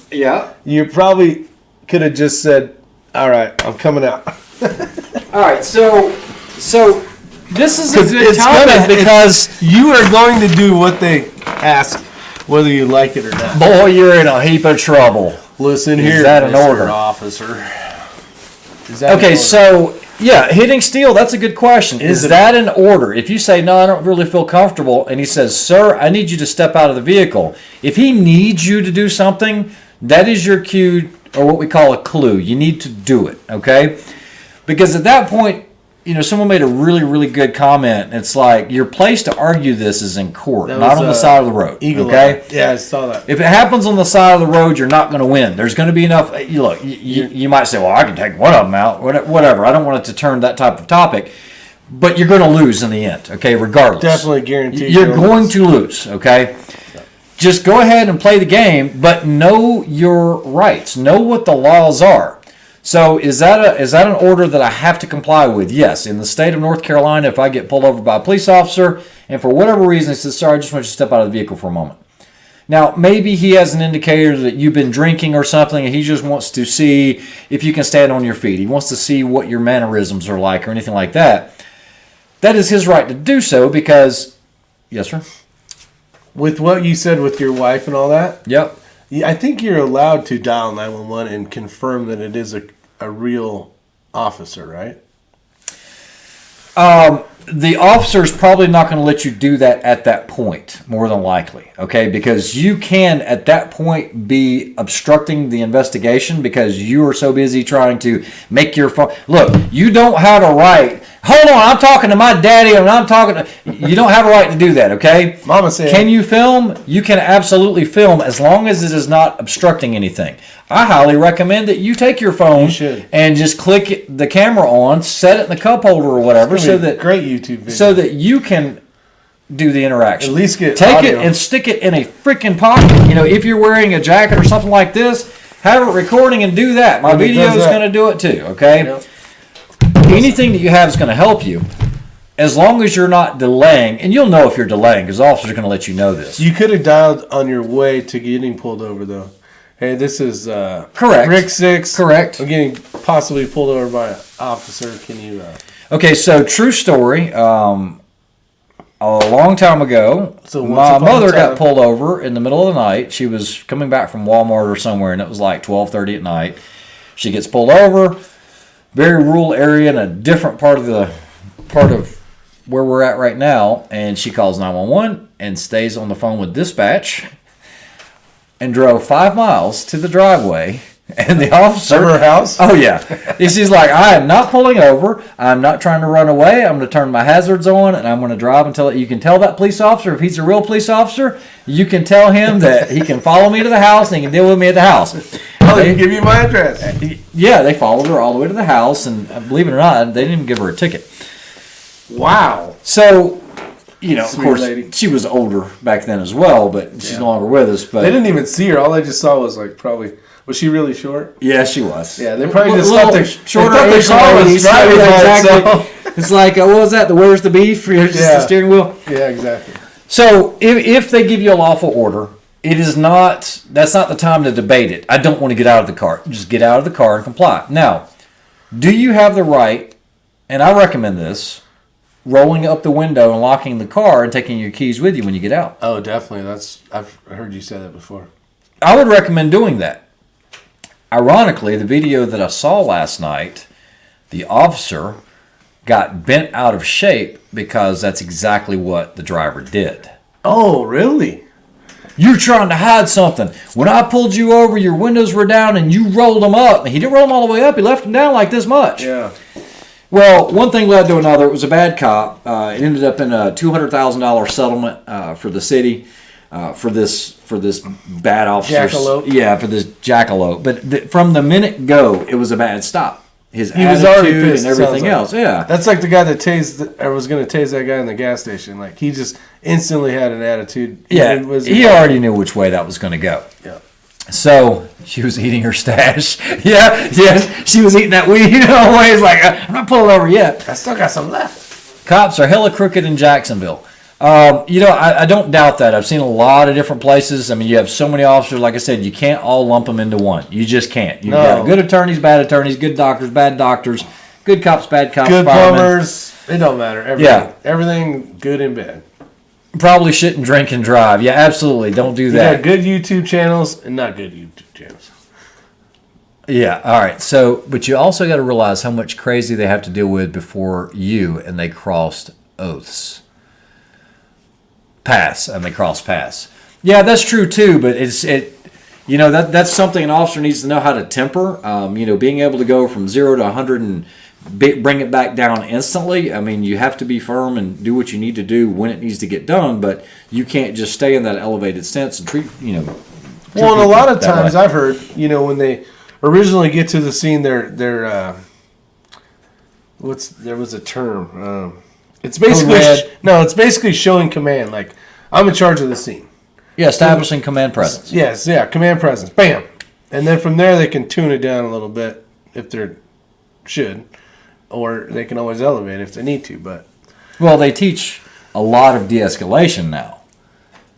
you probably could have just said, all right, I'm coming out. All right, so this is a good topic because you are going to do what they ask whether you like it or not. Boy, you're in a heap of trouble. Listen Is here, that an Mr. order? Officer. Is that an Okay, order? so yeah, hitting steel, that's a good question. Is Is it- that an order? If you say, no, I don't really feel comfortable, and he says, sir, I need you to step out of the vehicle. If he needs you to do something, that is your cue, or what we call a clue. You need to do it, okay? Because at that point, you know, someone made a really, really good comment. It's like, your place to argue this is in court, That not was, on the side of the road, Eagle okay? Eye. Yeah, I saw that. If it happens on the side of the road, you're not going to win. There's going to be enough. Look, you might say, well, I can take one of them out, whatever. I don't want it to turn that type of topic. But you're going to lose in the end, okay, regardless. Definitely guaranteed. You're going to lose, okay? Just go ahead and play the game, but know your rights. Know what the laws are. So is that an order that I have to comply with? Yes. In the state of North Carolina, if I get pulled over by a police officer and for whatever reason he says, sorry, I just want you to step out of the vehicle for a moment. Now, maybe he has an indicator that you've been drinking or something, and he just wants to see if you can stand on your feet. He wants to see what your mannerisms are like or anything like that. That is his right to do so because, yes, sir? With what you said with your wife and all that, Yep. I think you're allowed to dial 911 and confirm that it is a real officer, right? The officer's probably not going to let you do that at that point, more than likely, okay? Because you can, at that point, be obstructing the investigation because you are so busy trying to make your phone. Look, you don't have a right. Hold on, I'm talking to my daddy, and I'm talking to. You don't have a right to do that, okay? Mama said. Can you film? You can absolutely film as long as it is not obstructing anything. I highly recommend that you take your phone You should. and just click the camera on, set it in the cup holder or whatever, so that great YouTube video. so that you can do the interaction. At least get take audio. it and stick it in a freaking pocket. You know, if you're wearing a jacket or something like this, have it recording and do that. My And it video does is that. going to do it too. Okay. Yep. Anything that you have is going to help you, as long as you're not delaying. And you'll know if you're delaying because officers are going to let you know this. You could have dialed on your way to getting pulled over, though. Hey, this is Correct. Rick 6. Correct. I'm getting possibly pulled over by an officer. Can you? Okay, so true story. A long time ago, So once my upon a mother time- got pulled over in the middle of the night. She was coming back from Walmart or somewhere, and it was like 12:30 at night. She gets pulled over, very rural area in a different part of where we're at right now, and she calls 911 and stays on the phone with dispatch and drove 5 miles to the driveway. And the officer... From her house? Oh, yeah. She's like, I am not pulling over. I'm not trying to run away. I'm going to turn my hazards on, and I'm going to drive until... You can tell that police officer, if he's a real police officer, you can tell him that he can follow me to the house and he can deal with me at the house. Oh, they can give you my address. Yeah, they followed her all the way to the house, and believe it or not, they didn't even give her a ticket. Wow. So, you know, Sweet of course, lady. she was older back then as well, but she's no longer with us. But They didn't even see her. All they just saw was like probably. Was she really short? yeah, she was. Yeah, they probably A just little thought the shorter they thought the Asian car was ladies. driving Yeah, by exactly. itself. It's like, what was that? The where's the beef? Here's just Yeah. the steering wheel. Yeah, exactly. So if they give you a lawful order, it is not. That's not the time to debate it. I don't want to get out of the car. Just get out of the car and comply. Now, do you have the right? And I recommend this: rolling up the window and locking the car and taking your keys with you when you get out. Oh, definitely. I've heard you say that before. I would recommend doing that. Ironically, the video that I saw last night, the officer got bent out of shape because that's exactly what the driver did. Oh, really? You're trying to hide something. When I pulled you over, your windows were down and you rolled them up. And he didn't roll them all the way up. He left them down like this much. Yeah. Well, one thing led to another. It was a bad cop. It ended up in a $200,000 settlement for the city for this bad officer. Jackalope. Yeah, for this jackalope. But from the minute go, it was a bad stop. His He was already attitude pissed, and everything sounds like. else. Yeah. That's like the guy that was going to tase that guy in the gas station. Like, he just instantly had an attitude. Yeah, Was he already knew which way that was going to go. Yeah. So she was eating her stash. Yes, she was eating that weed always. Like, I'm not pulling over yet. I still got some left. Cops are hella crooked in Jacksonville. I don't doubt that. I've seen a lot of different places. I mean, you have so many officers. Like I said, you can't all lump them into one. You just can't. You've got good attorneys, bad attorneys, good doctors, bad doctors, good cops, bad cops, Good firemen. plumbers. It don't matter. Everything. Yeah. Everything good and bad. Probably shouldn't drink and drive. Yeah, absolutely. Don't do You that. got good YouTube channels and not good YouTube channels. Yeah, all right. So, but you also got to realize how much crazy they have to deal with before you and they crossed oaths. They cross paths. Yeah, that's true too, but that's something an officer needs to know how to temper. Being able to go from 0 to 100 and bring it back down instantly. I mean, you have to be firm and do what you need to do when it needs to get done, but you can't just stay in that elevated sense and treat Well, and a lot of times I've heard, when they originally get to the scene, there was a term. It's basically showing command. Like, I'm in charge of the scene. Yeah, establishing command presence. Yes, yeah, command presence. Bam. And then from there, they can tune it down a little bit if they should, or they can always elevate if they need to. But they teach a lot of de-escalation now.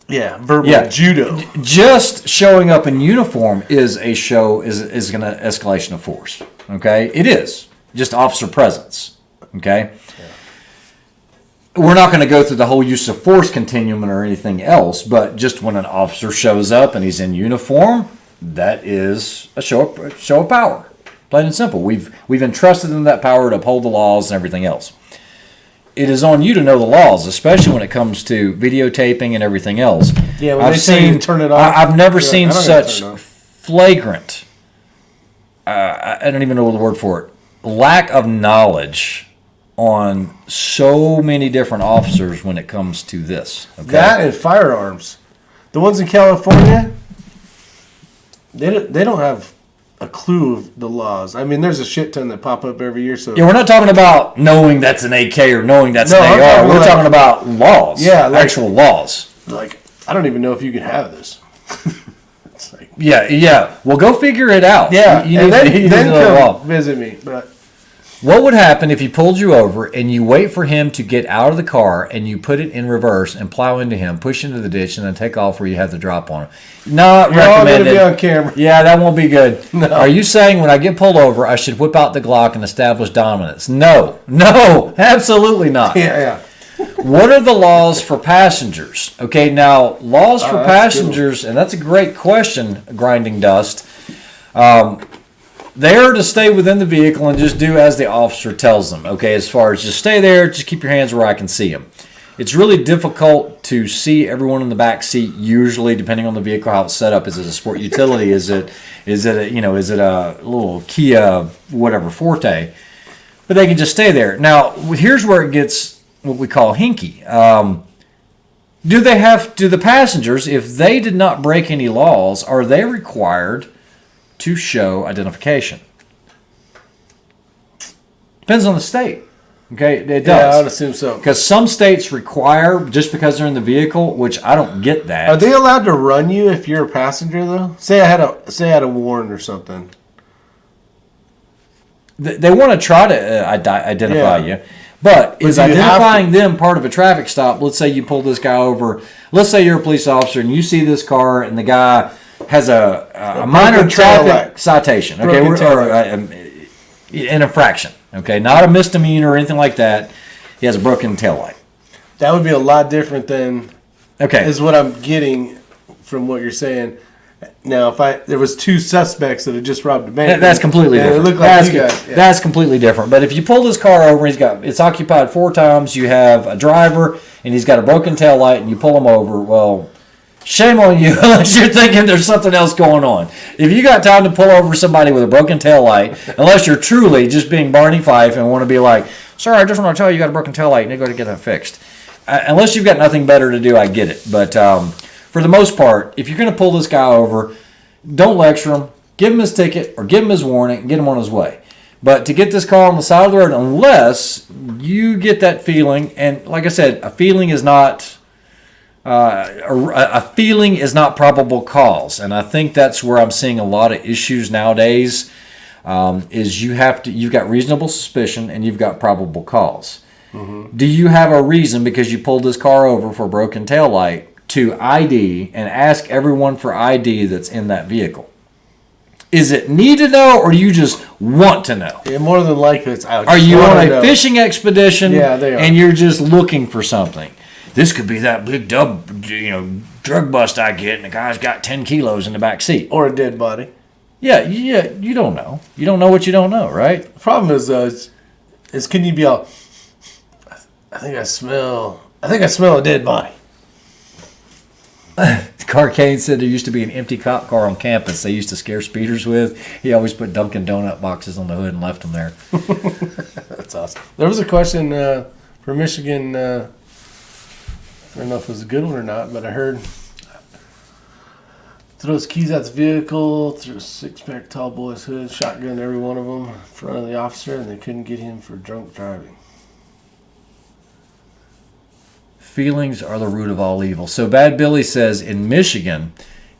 Yeah, verbal judo. Just showing up in uniform is an escalation of force. Okay, it is just officer presence. Okay. Yeah. We're not going to go through the whole use of force continuum or anything else, but just when an officer shows up and he's in uniform, that is a show of power. Plain and simple. We've entrusted them that power to uphold the laws and everything else. It is on you to know the laws, especially when it comes to videotaping and everything else. Yeah, when say turn it off. I've never seen such flagrant, I don't even know the word for it, lack of knowledge on so many different officers when it comes to this. Okay? That and firearms. The ones in California, they don't have a clue of the laws. I mean, there's a shit ton that pop up every year. So yeah, we're not talking about knowing that's an AK or knowing that's an AR. We're talking about laws. Yeah, actual laws. Like, I don't even know if you can have this. It's like, yeah. Well, go figure it out. Yeah, and then come visit me. But what would happen if he pulled you over and you wait for him to get out of the car and you put it in reverse and plow into him, push into the ditch, and then take off where you have the drop on him? Not recommended. You're all going to be on camera. Yeah, that won't be good. No. Are you saying when I get pulled over, I should whip out the Glock and establish dominance? No, absolutely not. Yeah. What are the laws for passengers? Okay, now, laws for passengers, and that's a great question, Grinding Dust. They're to stay within the vehicle and just do as the officer tells them. Okay, as far as just stay there, just keep your hands where I can see them. It's really difficult to see everyone in the back seat. Usually, depending on the vehicle, how it's set up. Is it a sport utility? Is it a little Kia whatever Forte? But they can just stay there. Now, here's where it gets what we call hinky. Do the passengers, if they did not break any laws, are they required to show identification? Depends on the state. Okay, it does. Yeah, I would assume so. Because some states require, just because they're in the vehicle, which I don't get that. Are they allowed to run you if you're a passenger though? Say I had a warrant or something. They want to try to identify you. But is identifying them part of a traffic stop? Let's say you pull this guy over. Let's say you're a police officer and you see this car and the guy has a minor traffic citation, okay, or an infraction, okay, not a misdemeanor or anything like that. He has a broken taillight. That would be a lot different than, is what I'm getting from what you're saying. Now, if there was two suspects that had just robbed a bank, that's completely different. It looked like you guys. Yeah. That's completely different. But if you pull this car over, it's occupied 4 times. You have a driver and he's got a broken taillight, and you pull him over. Well, shame on you unless you're thinking there's something else going on. If you got time to pull over somebody with a broken taillight, unless you're truly just being Barney Fife and want to be like, sir, I just want to tell you got a broken taillight and you got to get that fixed. Unless you've got nothing better to do, I get it. But for the most part, if you're going to pull this guy over, don't lecture him. Give him his ticket or give him his warning and get him on his way. But to get this car on the side of the road, unless you get that feeling, and like I said, a feeling is not probable cause, and I think that's where I'm seeing a lot of issues nowadays. Is you've got reasonable suspicion and you've got probable cause. Mm-hmm. Do you have a reason because you pulled this car over for a broken taillight to ID and ask everyone for ID that's in that vehicle? Is it need to know, or do you just want to know? Yeah, more than likely it's out. Are you on a fishing expedition? Yeah, they are. And you're just looking for something? this could be that big drug bust I get, and the guy's got 10 kilos in the back seat. Or a dead body. Yeah, you don't know. You don't know what you don't know, right? The problem is can you be all, I think I smell a dead body. Carcane said there used to be an empty cop car on campus they used to scare speeders with. He always put Dunkin' Donut boxes on the hood and left them there. That's awesome. There was a question for Michigan. I don't know if it was a good one or not, but I heard throws keys out the vehicle, threw a 6-pack tall boy's hood, shotgun every one of them in front of the officer, and they couldn't get him for drunk driving. Feelings are the root of all evil. So Bad Billy says in Michigan,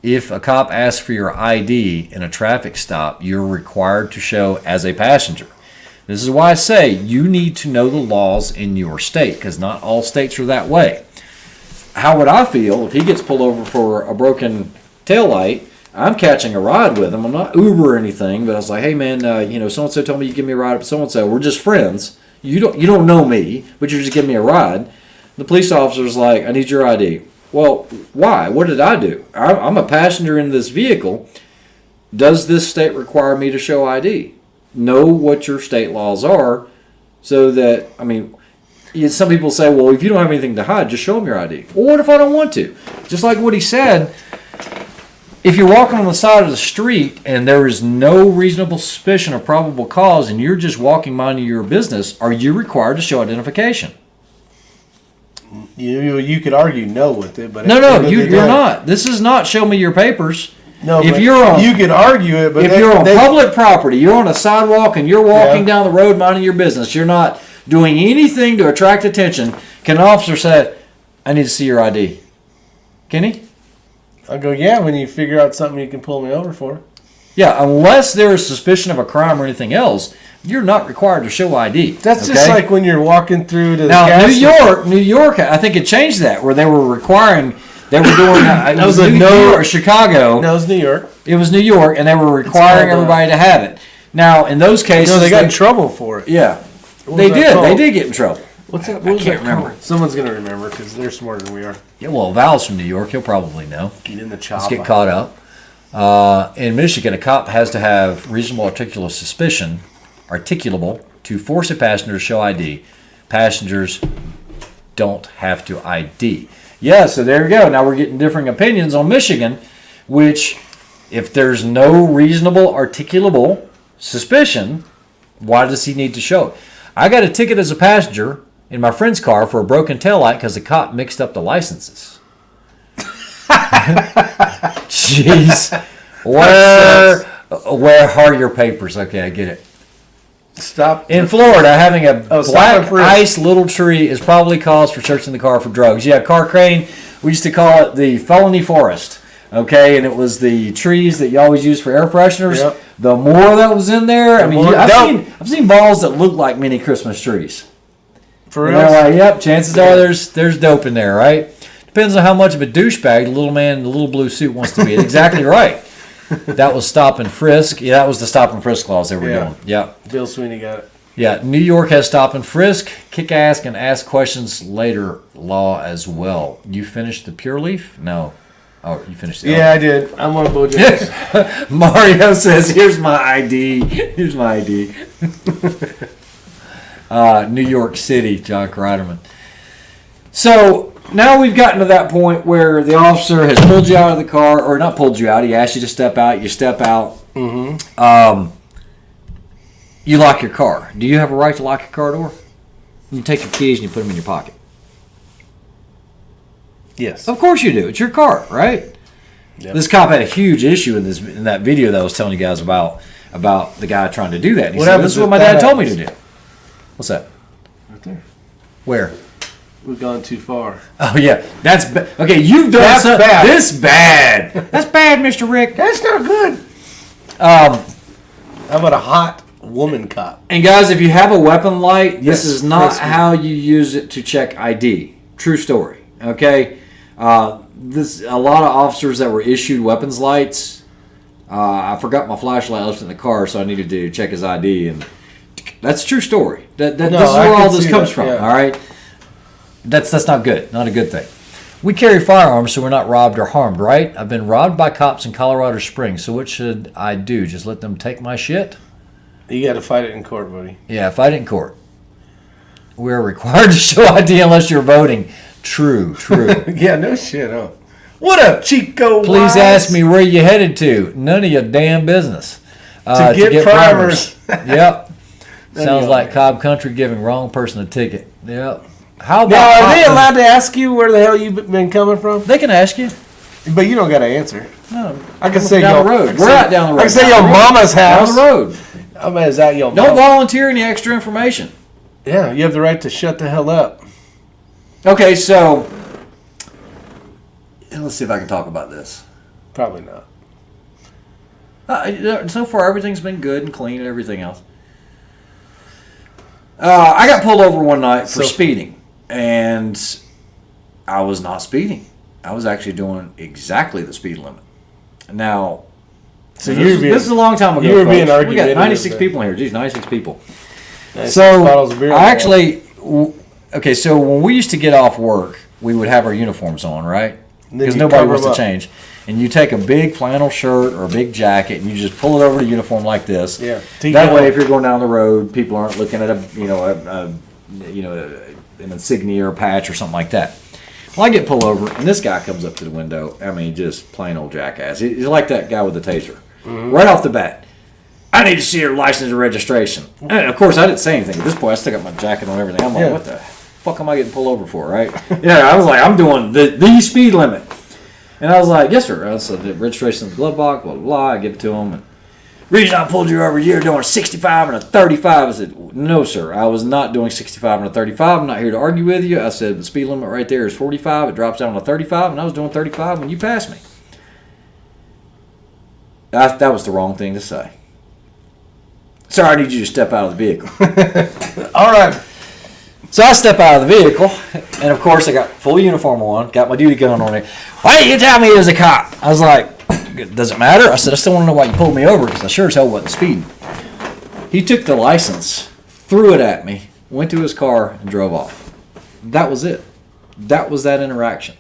if a cop asks for your ID in a traffic stop, you're required to show as a passenger. This is why I say you need to know the laws in your state, because not all states are that way. How would I feel if he gets pulled over for a broken taillight? I'm catching a ride with him. I'm not Uber or anything, but I was like, hey man, so-and-so told me you give me a ride up so-and-so. We're just friends. You don't know me, but you're just giving me a ride. The police officer's like, I need your ID. Well, why? What did I do? I'm a passenger in this vehicle. Does this state require me to show ID? Know what your state laws are so that, some people say, well, if you don't have anything to hide, just show them your ID. Well, what if I don't want to? Just like what he said, if you're walking on the side of the street and there is no reasonable suspicion or probable cause and you're just walking minding your business, are you required to show identification? You could argue no with it, but you're not. This is not show me your papers. No, if you could argue it, but if you're on public property, you're on a sidewalk and you're walking down the road minding your business, you're not doing anything to attract attention. Can an officer say, I need to see your ID? Can he? I'll go, yeah, when you figure out something you can pull me over for. Yeah, unless there is suspicion of a crime or anything else, you're not required to show ID. That's just like when you're walking through to the gas New York, I think it changed that, where they were requiring, they were doing, it was New York or Chicago. No, it was New York. It was New York, and they were requiring everybody to have it. Now, in those cases... No, they got in trouble for it. Yeah. They did. They did get in trouble. What's that? I can't remember. Someone's going to remember because they're smarter than we are. Yeah, well, Val's from New York. He'll probably know. Get in the chopper. Let's get caught up. In Michigan, a cop has to have reasonable articulable suspicion, articulable, to force a passenger to show ID. Passengers don't have to ID. Yeah, so there we go. Now we're getting differing opinions on Michigan, which if there's no reasonable articulable suspicion, why does he need to show it? I got a ticket as a passenger in my friend's car for a broken taillight because the cop mixed up the licenses. Jeez. Where are your papers? Okay, I get it. Stop. In Florida, having a black ice little tree is probably cause for searching the car for drugs. Yeah, car crane, we used to call it the felony forest. Okay, and it was the trees that you always use for air fresheners. Yep. The more that was in there, I've seen balls that look like mini Christmas trees. For real? Like, yep, chances are there's dope in there, right? Depends on how much of a douchebag the little man in the little blue suit wants to be. Exactly right. That was stop and frisk. Yeah, that was the stop and frisk laws they were doing. Yeah. Bill Sweeney got it. Yeah, New York has stop and frisk, kick ass, and ask questions later law as well. You finished the Pure Leaf? No. Oh, you finished the I did. I'm on Bojangles. Mario says, here's my ID. Here's my ID. New York City, John Kreiderman. So now we've gotten to that point where the officer has pulled you out of the car, or not pulled you out, he asked you to step out, you step out. Mm-hmm. You lock your car. Do you have a right to lock your car door? You take your keys and you put them in your pocket. Yes. Of course you do. It's your car, right? Yep. This cop had a huge issue in that video that I was telling you guys about the guy trying to do that. And he said, this is what my dad told me to do. What's that? Right there. Where? We've gone too far. Oh, yeah. That's okay, you've done bad. This bad. That's bad, Mr. Rick. That's not good. How about a hot woman cop? And guys, if you have a weapon light, this is not how you use it to check ID. True story. Okay? A lot of officers that were issued weapons lights, I forgot my flashlight left in the car, so I needed to check his ID, and that's a true story. This is where all this comes from. Yeah. All right. That's not good. Not a good thing. We carry firearms so we're not robbed or harmed, right? I've been robbed by cops in Colorado Springs, so what should I do? Just let them take my shit? You got to fight it in court, buddy. Yeah, fight it in court. We're required to show ID unless you're voting. True. Yeah, no shit, huh? What up, Chico? Please ask me where you headed to. None of your damn business. To get primers. Yep. Sounds like Cobb Country giving wrong person a ticket. Yep. How about Now, are they allowed to ask you where the hell you've been coming from? They can ask you. But you don't got to answer. No, I can say down the road. We're out down the road. I can say your mama's house. Down the road. I mean, is that your Don't mama? volunteer any extra information. Yeah, you have the right to shut the hell up. Okay, so let's see if I can talk about this. Probably not. So far, everything's been good and clean and everything else. I got pulled over one night for speeding, and I was not speeding. I was actually doing exactly the speed limit. Now, So this is a long time ago. you were folks. being We argumentative got 96 there. people in here. Geez, 96 people. So bottles of beer I actually, okay, so when we used to get off work, we would have our uniforms on, right? Because you nobody cover wants them to up. change. And you take a big flannel shirt or a big jacket and you just pull it over the uniform like this. Yeah. That way, if you're going down the road, people aren't looking at an insignia or a patch or something like that. Well, I get pulled over, and this guy comes up to the window. I mean, just plain old jackass. He's like that guy with the taser. Mm-hmm. Right off the bat. I need to see your license and registration. And of course, I didn't say anything. At this point, I still got my jacket on and everything. I'm like, Yeah. what the fuck am I getting pulled over for, right? Yeah, I was like, I'm doing the speed limit. And I was like, yes, sir. I said, the registration in the glove box, blah, blah, blah. I give it to him. And reason I pulled you over, you're doing a 65 and a 35. I said, no, sir. I was not doing 65 and a 35. I'm not here to argue with you. I said, the speed limit right there is 45. It drops down to 35, and I was doing 35 when you passed me. That was the wrong thing to say. Sir, I need you to step out of the vehicle. All right. So I step out of the vehicle, and of course I got full uniform on, got my duty gun on there. Why didn't you tell me he was a cop? I was like, does it matter? I said, I still want to know why you pulled me over, because I sure as hell wasn't speeding. He took the license, threw it at me, went to his car, and drove off. That was it. That was that interaction.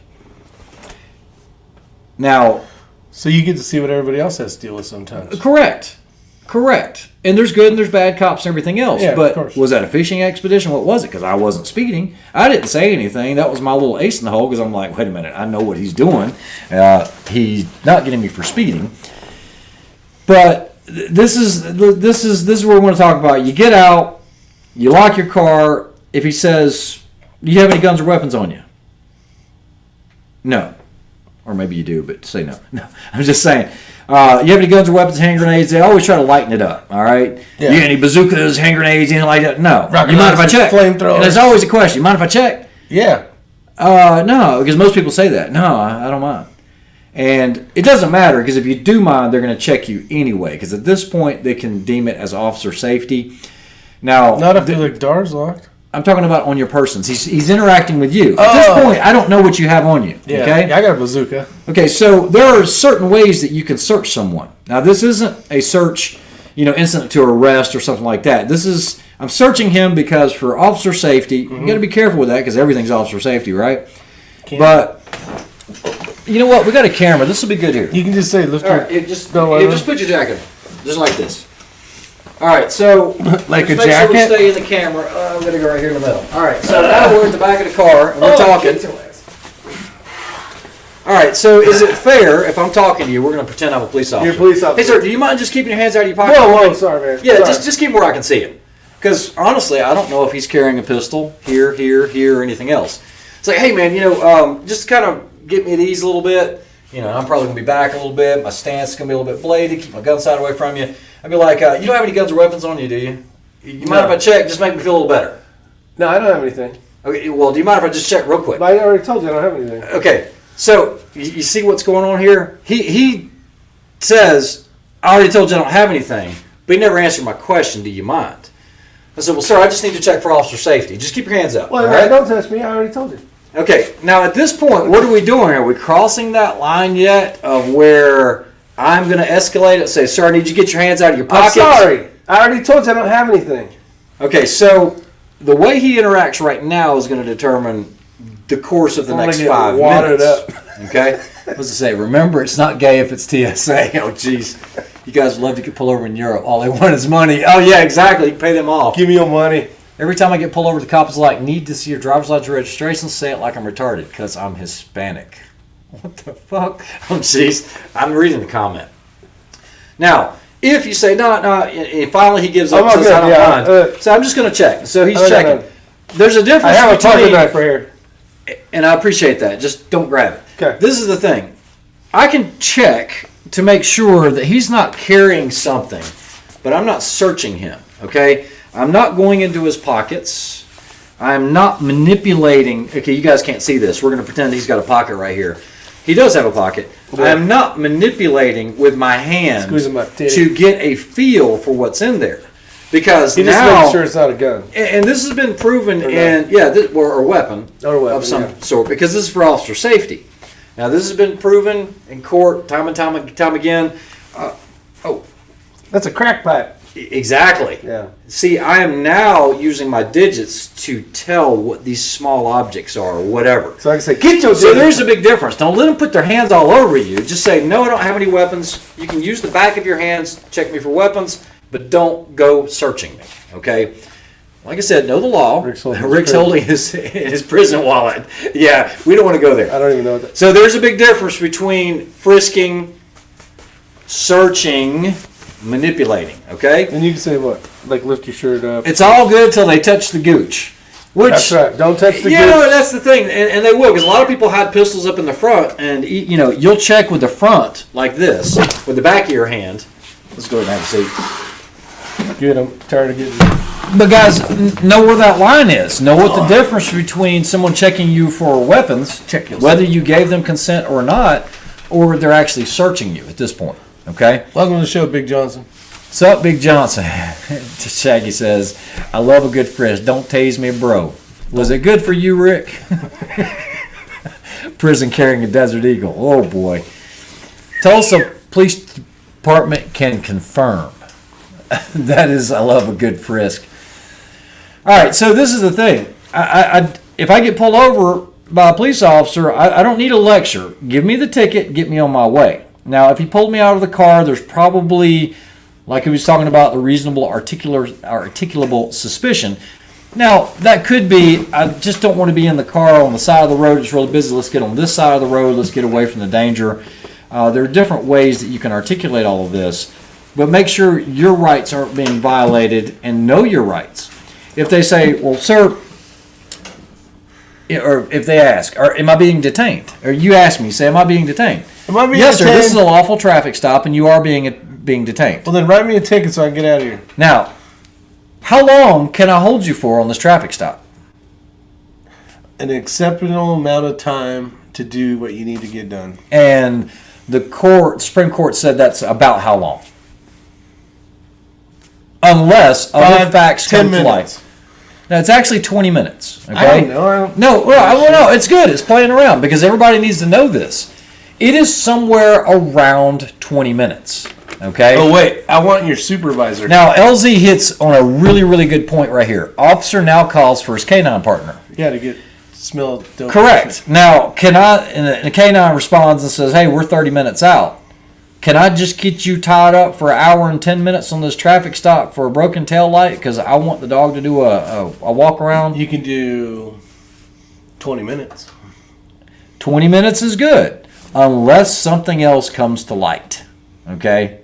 Now, So you get to see what everybody else has to deal with sometimes. Correct. And there's good and there's bad cops and everything else. Yeah, of but course. was that a fishing expedition? What was it? Because I wasn't speeding. I didn't say anything. That was my little ace in the hole because I'm like, wait a minute, I know what he's doing. He's not getting me for speeding. But this is where we want to talk about. You get out, you lock your car. If he says, do you have any guns or weapons on you? No. Or maybe you do, but say no. No, I'm just saying. You have any guns or weapons, hand grenades? They always try to lighten it up, all right? Yeah. You got any bazookas, hand grenades, anything like that? No. Rocket You mind if I launchers, check? flamethrowers. And there's always a question. You mind if I check? Yeah. No, because most people say that. No, I don't mind. And it doesn't matter, because if you do mind, they're going to check you anyway, because at this point, they can deem it as officer safety. Now, Not if the door's locked. I'm talking about on your persons. He's interacting with you. At this point, I don't know what you have on you. Yeah. Okay? Yeah, I got a bazooka. Okay, so there are certain ways that you can search someone. Now, this isn't a search, incident to arrest or something like that. I'm searching him because for officer safety, you got to be careful with that because everything's officer safety, right? But you know what? We got a camera. This will be good here. You can just say, lift All your... right, just whatever. put your jacket on, just like this. All right, so Like just a make sure we jacket? stay in the camera. I'm gonna go right here in the middle. All right, so now we're at the back of the car and we're talking. All right, so is it fair if I'm talking to you, we're going to pretend I'm a police officer? You're a police officer. Hey, sir, do you mind just keeping your hands out of your pocket? Whoa, sorry, man. Yeah, Sorry. just keep them where I can see him. Because honestly, I don't know if he's carrying a pistol here, or anything else. It's like, hey, man, just kind of get me at ease a little bit. I'm probably going to be back a little bit. My stance is going to be a little bit bladed. Keep my gun side away from you. I'd be like, you don't have any guns or weapons on you, do you? You mind if I check? Just make me feel a little better. No, I don't have anything. Okay, well, do you mind if I just check real quick? But I already told you I don't have anything. Okay, so you see what's going on here? He says, I already told you I don't have anything, but he never answered my question, do you mind? I said, well, sir, I just need to check for officer safety. Just keep your hands up. Well, all right? don't touch me. I already told you. Okay, now at this point, what are we doing? Are we crossing that line yet of where I'm going to escalate it and say, sir, I need you to get your hands out of your pockets? I'm sorry. I already told you I don't have anything. Okay, so the way he interacts right now is going to determine the course of the I wanna next get 5 watered minutes. Okay? What's it say? Remember, it's not gay if it's TSA. Oh, jeez. You guys love to get pulled over in Europe. All they want is money. Oh, yeah, exactly. You can pay them off. Give me your money. Every time I get pulled over, the cop is like, need to see your driver's license registration. Say it like I'm retarded because I'm Hispanic. What the fuck? Oh, jeez. I'm reading the comment. Now, if you say, no, and finally he gives up, says, I don't mind. So I'm just going to check. So he's checking. There's a difference. I have a pocket knife right here. And I appreciate that. Just don't grab it. Okay. This is the thing. I can check to make sure that he's not carrying something, but I'm not searching him, okay? I'm not going into his pockets. I'm not manipulating. Okay, you guys can't see this. We're going to pretend he's got a pocket right here. He does have a pocket. Yeah. I'm not manipulating with my hands Squeezing my titty. to get a feel for what's in there. Because He just now, makes sure it's not a gun. and this has been proven Or in, or a weapon of some sort, because this is for officer safety. Now, this has been proven in court time and time again. That's a crack pipe. Exactly. Yeah. See, I am now using my digits to tell what these small objects are or whatever. So I can say, get your So digits. there's a big difference. Don't let them put their hands all over you. Just say, no, I don't have any weapons. You can use the back of your hands, check me for weapons, but don't go searching me, okay? Like I said, know the law. Rick's holding his prison wallet. Yeah, we don't want to go there. I don't even know what that. So there's a big difference between frisking, searching, manipulating, okay? And you can say what? Like lift your shirt up. It's all good till they touch the gooch. Which, That's right. Don't touch the you gooch. know, that's the thing, and they will, because a lot of people hide pistols up in the front, and you know, you'll check with the front like this, with the back of your hand. Let's go ahead and have a seat. Good. I'm tired of getting. But guys, know where that line is. Know what the difference between someone checking you for weapons, whether you gave them consent or not, or they're actually searching you at this point. Okay? Welcome to the show, Big Johnson. What's up, Big Johnson? Shaggy says, I love a good frisk. Don't tase me, bro. Was it good for you, Rick? Prison carrying a Desert Eagle. Oh, boy. Tulsa Police Department can confirm. That is, I love a good frisk. All right, so this is the thing. If I get pulled over by a police officer, I don't need a lecture. Give me the ticket, get me on my way. Now, if he pulled me out of the car, there's probably, like he was talking about, the reasonable articulable suspicion. Now, that could be, I just don't want to be in the car on the side of the road. It's really busy. Let's get on this side of the road. Let's get away from the danger. There are different ways that you can articulate all of this. But make sure your rights aren't being violated and know your rights. If they say, well, sir, or if they ask, am I being detained? Or you ask me, say, am I being detained? Am I being yes, detained? sir, this is a lawful traffic stop and you are being detained. Well, then write me a ticket so I can get out of here. Now, how long can I hold you for on this traffic stop? An acceptable amount of time to do what you need to get done. And the Supreme Court said that's about how long? Unless other facts come to light. Now, it's actually 20 minutes. Okay? I don't know. No, it's good. It's playing around because everybody needs to know this. It is somewhere around 20 minutes. Okay? Oh, wait. I want your supervisor. Now, LZ hits on a really, really good point right here. Officer now calls for his canine partner. Yeah, to get smell dope. Correct. Now, and the canine responds and says, hey, we're 30 minutes out. Can I just get you tied up for an hour and 10 minutes on this traffic stop for a broken tail light because I want the dog to do a walk around? You can do 20 minutes. 20 minutes is good, unless something else comes to light. Okay?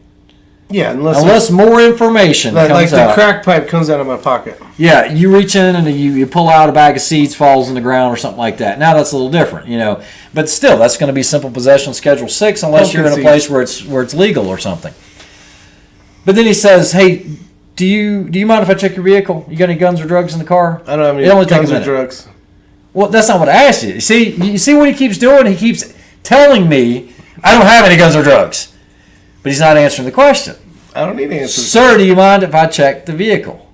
Yeah, unless more information comes like out. the crack pipe comes out of my pocket. Yeah, you reach in and you pull out a bag of seeds, falls in the ground or something like that. Now that's a little different, you know. But still, that's going to be simple possession Schedule 6 unless you're in a place where it's legal or something. But then he says, hey, do you mind if I check your vehicle? You got any guns or drugs in the car? I don't have any guns or drugs. Well, that's not what I asked you. You see what he keeps doing? He keeps telling me I don't have any guns or drugs. But he's not answering the question. I don't need to answer. Sir, do you mind if I check the vehicle?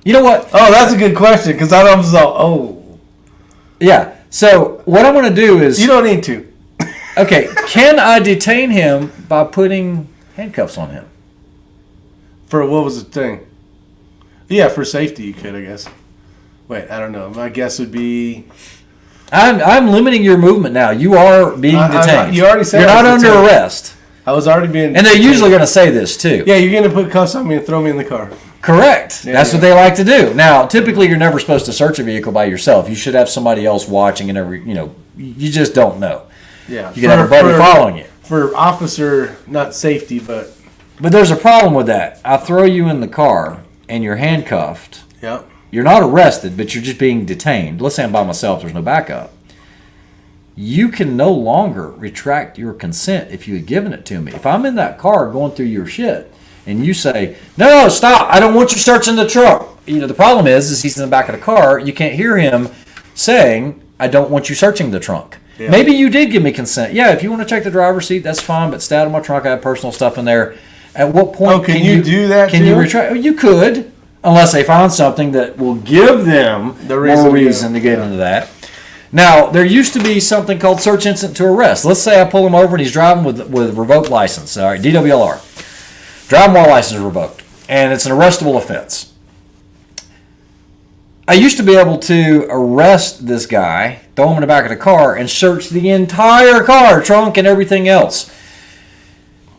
You know what? Oh, that's a good question because I don't know. Oh. Yeah. So what I'm going to do is... You don't need to. Okay. Can I detain him by putting handcuffs on him? For what was the thing? Yeah, for safety you could, I guess. Wait, I don't know. My guess would be... I'm limiting your movement now. You are being detained. You already said you're not under detained. arrest. I was already being. And they're usually going to say this too. Yeah, you're going to put cuffs on me and throw me in the car. Correct. Yeah, That's what they like to do. Now, typically, you're never supposed to search a vehicle by yourself. You should have somebody else watching, and you just don't know. Yeah, You can have a buddy following you. For officer, not safety, but there's a problem with that. I throw you in the car, and you're handcuffed. Yep. You're not arrested, but you're just being detained. Let's say I'm by myself. There's no backup. You can no longer retract your consent if you had given it to me. If I'm in that car going through your shit and you say, no, stop, I don't want you searching the trunk. The problem is he's in the back of the car. You can't hear him saying, I don't want you searching the trunk. Yeah. Maybe you did give me consent. Yeah, if you want to check the driver's seat, that's fine, but stay out of my trunk. I have personal stuff in there. At what point can you do that Can you retract? You could, unless they found something that will give them more reason to get into that. Now, there used to be something called search incident to arrest. Let's say I pull him over and he's driving with revoked license. All right, DWLR. Driving while license is revoked. And it's an arrestable offense. I used to be able to arrest this guy, throw him in the back of the car, and search the entire car, trunk, and everything else.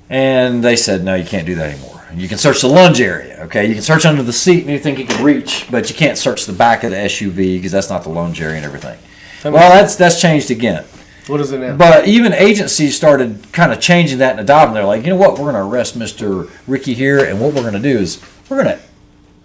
And they said, no, you can't do that anymore. You can search the lunge area, okay? You can search under the seat and anything you can reach, but you can't search the back of the SUV because that's not the lunge area and everything. Well, that's changed again. What is it now? But even agencies started kind of changing that and adopting. They're like, you know what? We're going to arrest Mr. Ricky here, and what we're going to do is we're going to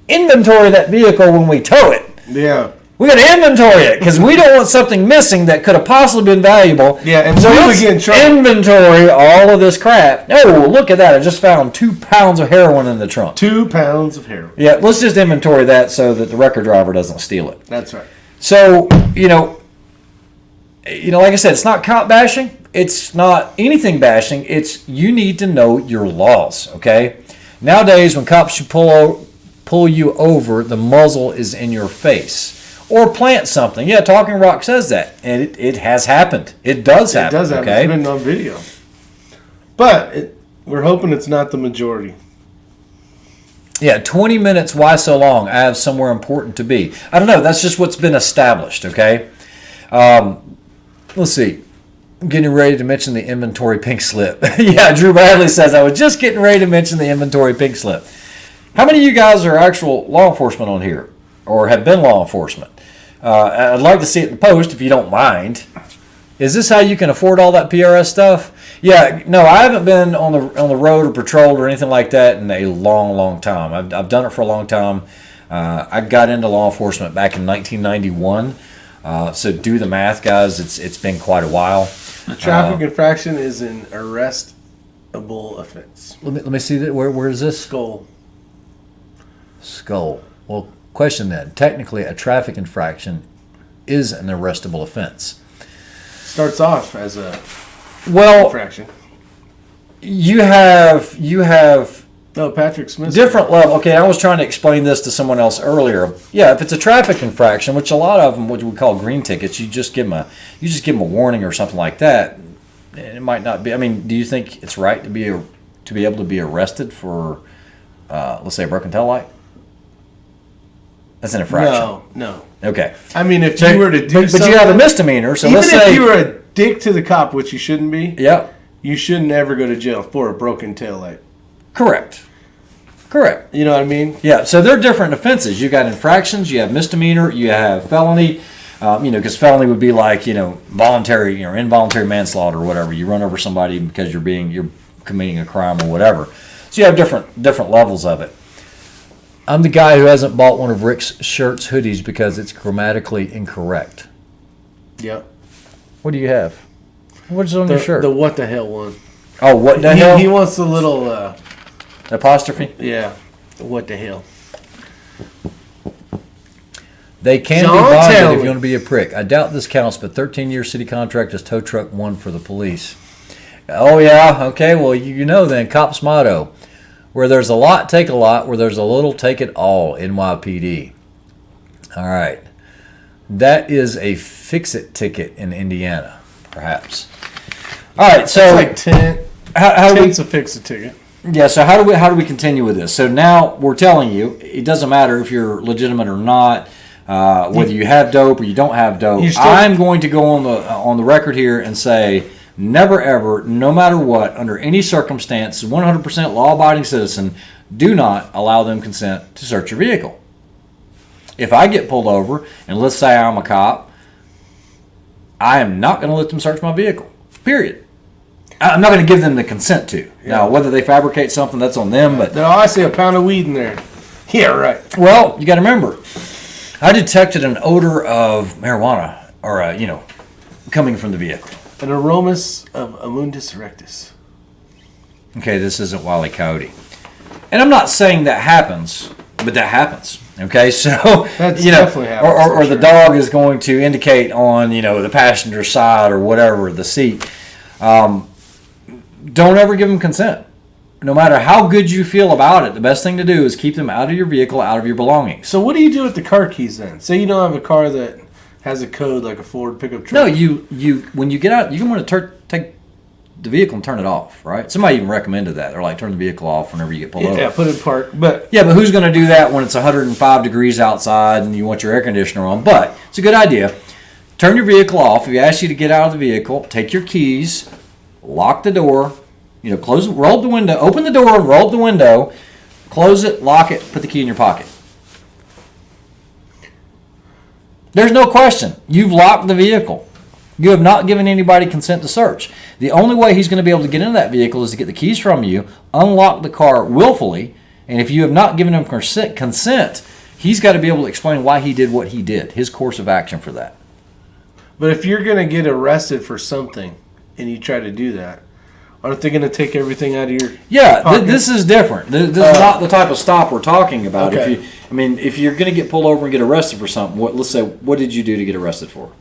inventory that vehicle when we tow it. Yeah. We got to inventory it because we don't want something missing that could have possibly been valuable. Yeah, and so let's inventory all of this crap. Oh, look at that. I just found 2 pounds of heroin in the trunk. 2 pounds of heroin. Yeah, let's just inventory that so that the record driver doesn't steal it. That's right. So, like I said, it's not cop bashing. It's not anything bashing. It's you need to know your laws, okay? Nowadays, when cops should pull you over, the muzzle is in your face. Or plant something. Yeah, Talking Rock says that. And it has happened. It does happen. It does happen. Okay? It's been on video. But we're hoping it's not the majority. Yeah, 20 minutes, why so long? I have somewhere important to be. I don't know. That's just what's been established, okay? Let's see. I'm getting ready to mention the inventory pink slip. Yeah, Drew Bradley says, I was just getting ready to mention the inventory pink slip. How many of you guys are actual law enforcement on here? Or have been law enforcement? I'd like to see it in the post if you don't mind. Is this how you can afford all that PRS stuff? Yeah, no, I haven't been on the road or patrolled or anything like that in a long, long time. I've done it for a long time. I got into law enforcement back in 1991. So do the math, guys. It's been quite a while. A traffic infraction is an arrestable offense. Let me see that. Where is this? Skull. Well, question then. Technically, a traffic infraction is an arrestable offense. Starts off as a infraction. You have No, Patrick Smith. different level. Okay, I was trying to explain this to someone else earlier. Yeah, if it's a traffic infraction, which a lot of them, what we call green tickets, you just give them a warning or something like that. It might not be. I mean, do you think it's right to be able to be arrested for, let's say, a broken tail light? That's an infraction. No. Okay. I mean, if you were to do something, but you have a misdemeanor, so even let's say if you were a dick to the cop, which you shouldn't be. Yep. You shouldn't ever go to jail for a broken taillight. Correct. You know what I mean? Yeah. So they're different offenses. You got infractions. You have misdemeanor. You have felony. Because felony would be like voluntary, involuntary manslaughter or whatever. You run over somebody because you're committing a crime or whatever. So you have different levels of it. I'm the guy who hasn't bought one of Rick's shirts, hoodies, because it's grammatically incorrect. Yep. What do you have? What's on your shirt? The what the hell one. Oh, what the hell? He wants the little... apostrophe? Yeah. What the hell. They can be bonded if you want to be a prick. I doubt this counts, but 13-year city contract is tow truck 1 for the police. Oh, yeah? Okay, well, then. Cop's motto. Where there's a lot, take a lot. Where there's a little, take it all. NYPD. All right. That is a fix-it ticket in Indiana, perhaps. All right, so... It's like 10. How do we... a fix-it ticket. Yeah, so how do we continue with this? So now we're telling you, it doesn't matter if you're legitimate or not. whether you have dope or you don't have dope. I'm going to go on the record here and say, never ever, no matter what, under any circumstance, 100% law-abiding citizen, do not allow them consent to search your vehicle. If I get pulled over, and let's say I'm a cop, I am not going to let them search my vehicle. Period. I'm not going to give them the consent to. Yeah. Now, whether they fabricate something, that's on them. But I see a pound of weed in there. Yeah, right. Well, you got to remember, I detected an odor of marijuana, or coming from the vehicle. An aromas of Amundus erectus. Okay, this isn't Wile E. Coyote. And I'm not saying that happens, but that happens. Okay, so that's definitely happens. Or the dog is going to indicate on the passenger side or whatever, the seat. Don't ever give them consent. No matter how good you feel about it, the best thing to do is keep them out of your vehicle, out of your belongings. So what do you do with the car keys then? Say you don't have a car that has a code like a Ford pickup truck. No, you when you get out, you can want to take the vehicle and turn it off, right? Somebody even recommended that. They're like, turn the vehicle off whenever you get pulled over. Yeah, put it in park. But who's going to do that when it's 105 degrees outside and you want your air conditioner on? But it's a good idea. Turn your vehicle off. If he asks you to get out of the vehicle, take your keys, lock the door, roll up the window, open the door, roll up the window, close it, lock it, put the key in your pocket. There's no question. You've locked the vehicle. You have not given anybody consent to search. The only way he's going to be able to get into that vehicle is to get the keys from you, unlock the car willfully, and if you have not given him consent, he's got to be able to explain why he did what he did, his course of action for that. But if you're going to get arrested for something and you try to do that, aren't they going to take everything out of your pocket? This is different. This is not the type of stop we're talking about. Okay. If you're going to get pulled over and get arrested for something, let's say, what did you do to get arrested for?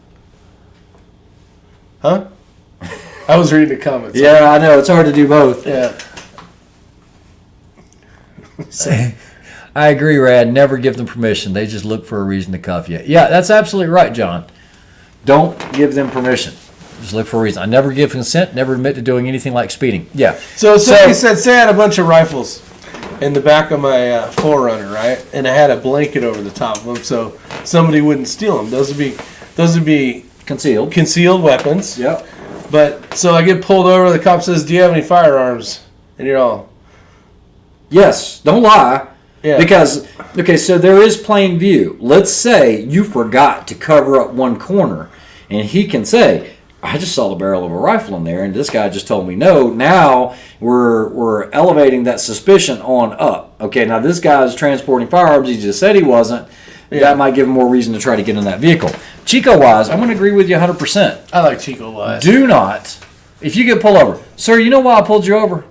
Huh? I was reading the comments. Yeah, I know. It's hard to do both. Yeah. I agree, Rad. Never give them permission. They just look for a reason to cuff you. Yeah, that's absolutely right, John. Don't give them permission. Just look for a reason. I never give consent, never admit to doing anything like speeding. Yeah. So somebody said, say I had a bunch of rifles in the back of my 4Runner, right? And I had a blanket over the top of them so somebody wouldn't steal them. Those would be concealed weapons. Yep. But so I get pulled over. The cop says, "Do you have any firearms?" And you're all, yes. Don't lie. Yeah. Because so there is plain view. Let's say you forgot to cover up one corner, and he can say, "I just saw the barrel of a rifle in there, and this guy just told me no." Now we're elevating that suspicion on up. Okay. Now this guy is transporting firearms. He just said he wasn't. Yeah. That might give him more reason to try to get in that vehicle. Chico-wise, I'm going to agree with you 100%. I like Chico-wise. Do not, if you get pulled over, sir, you know why I pulled you over?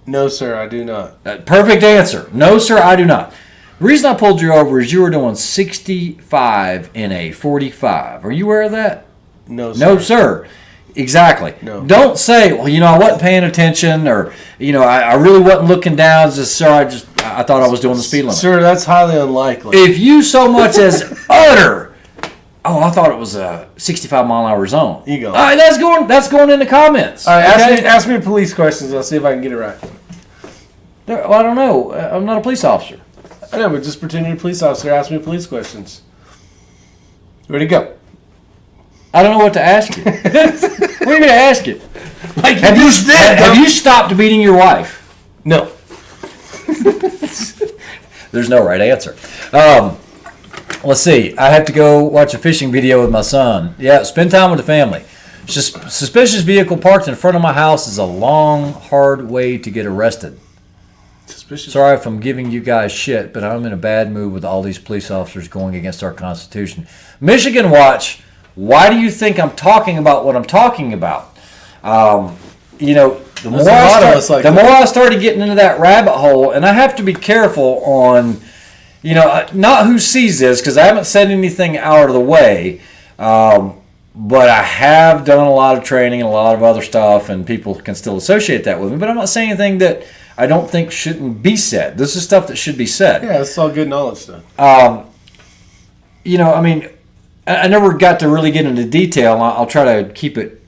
No, sir, I do not. Perfect answer. No, sir, I do not. The reason I pulled you over is you were doing 65 in a 45. Are you aware of that? No, sir. No, sir. Exactly. No. Don't say, well, I wasn't paying attention, or, I really wasn't looking down. Just, sir, I thought I was doing the speed limit. Sir, that's highly unlikely. If you so much as utter, I thought it was a 65-mile-an-hour zone. You go. All right, that's going in the comments. All right, ask me police questions. I'll see if I can get it right. Well, I don't know. I'm not a police officer. I know, but just pretend you're a police officer. Ask me police questions. Ready to go. I don't know what to ask you. What are you going to ask you? Like have you stopped beating your wife? No. There's no right answer. Let's see. I have to go watch a fishing video with my son. Yeah, spend time with the family. Suspicious vehicle parked in front of my house is a long, hard way to get arrested. Suspicious. Sorry if I'm giving you guys shit, but I'm in a bad mood with all these police officers going against our Constitution. Michigan Watch, why do you think I'm talking about what I'm talking about? The more I started getting into that rabbit hole, and I have to be careful on, not who sees this, because I haven't said anything out of the way, but I have done a lot of training and a lot of other stuff, and people can still associate that with me, but I'm not saying anything that I don't think shouldn't be said. This is stuff that should be said. Yeah, it's all good knowledge stuff. I never got to really get into detail. I'll try to keep it.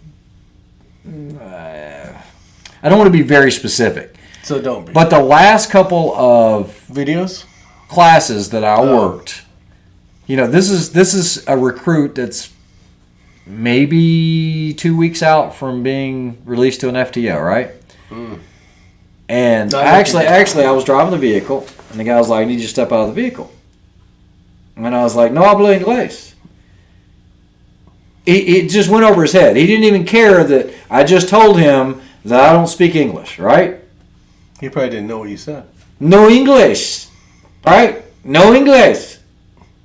I don't want to be very specific. So don't be. But the last couple of videos, classes that I worked, this is a recruit that's maybe 2 weeks out from being released to an FTO, right? And actually, I was driving the vehicle, and the guy was like, "I need you to step out of the vehicle." And I was like, "No hablo inglés." It just went over his head. He didn't even care that I just told him that I don't speak English, right? He probably didn't know what you said. No English, right? No English.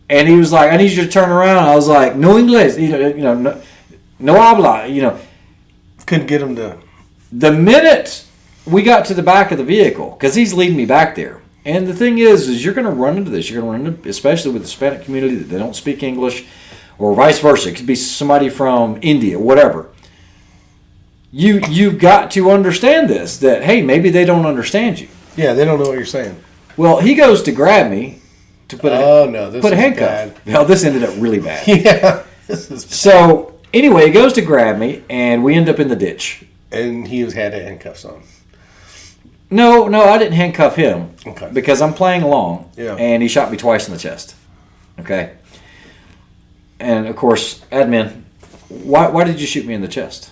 And he was like, "I need you to turn around." I was like, "No English, no habla." Couldn't get him to. The minute we got to the back of the vehicle, because he's leading me back there. And the thing is you're going to run into this. You're going to run into, especially with the Hispanic community, that they don't speak English, or vice versa. It could be somebody from India, whatever. You've got to understand this, that, hey, maybe they don't understand you. Yeah, they don't know what you're saying. Well, he goes to grab me to put a handcuff. Bad. Well, this ended up really bad. Yeah. This is bad. So, anyway, he goes to grab me, and we end up in the ditch. And he had handcuffs on. No, I didn't handcuff him. Okay. Because I'm playing along, Yeah. and he shot me twice in the chest. Okay? And, of course, admin, why did you shoot me in the chest?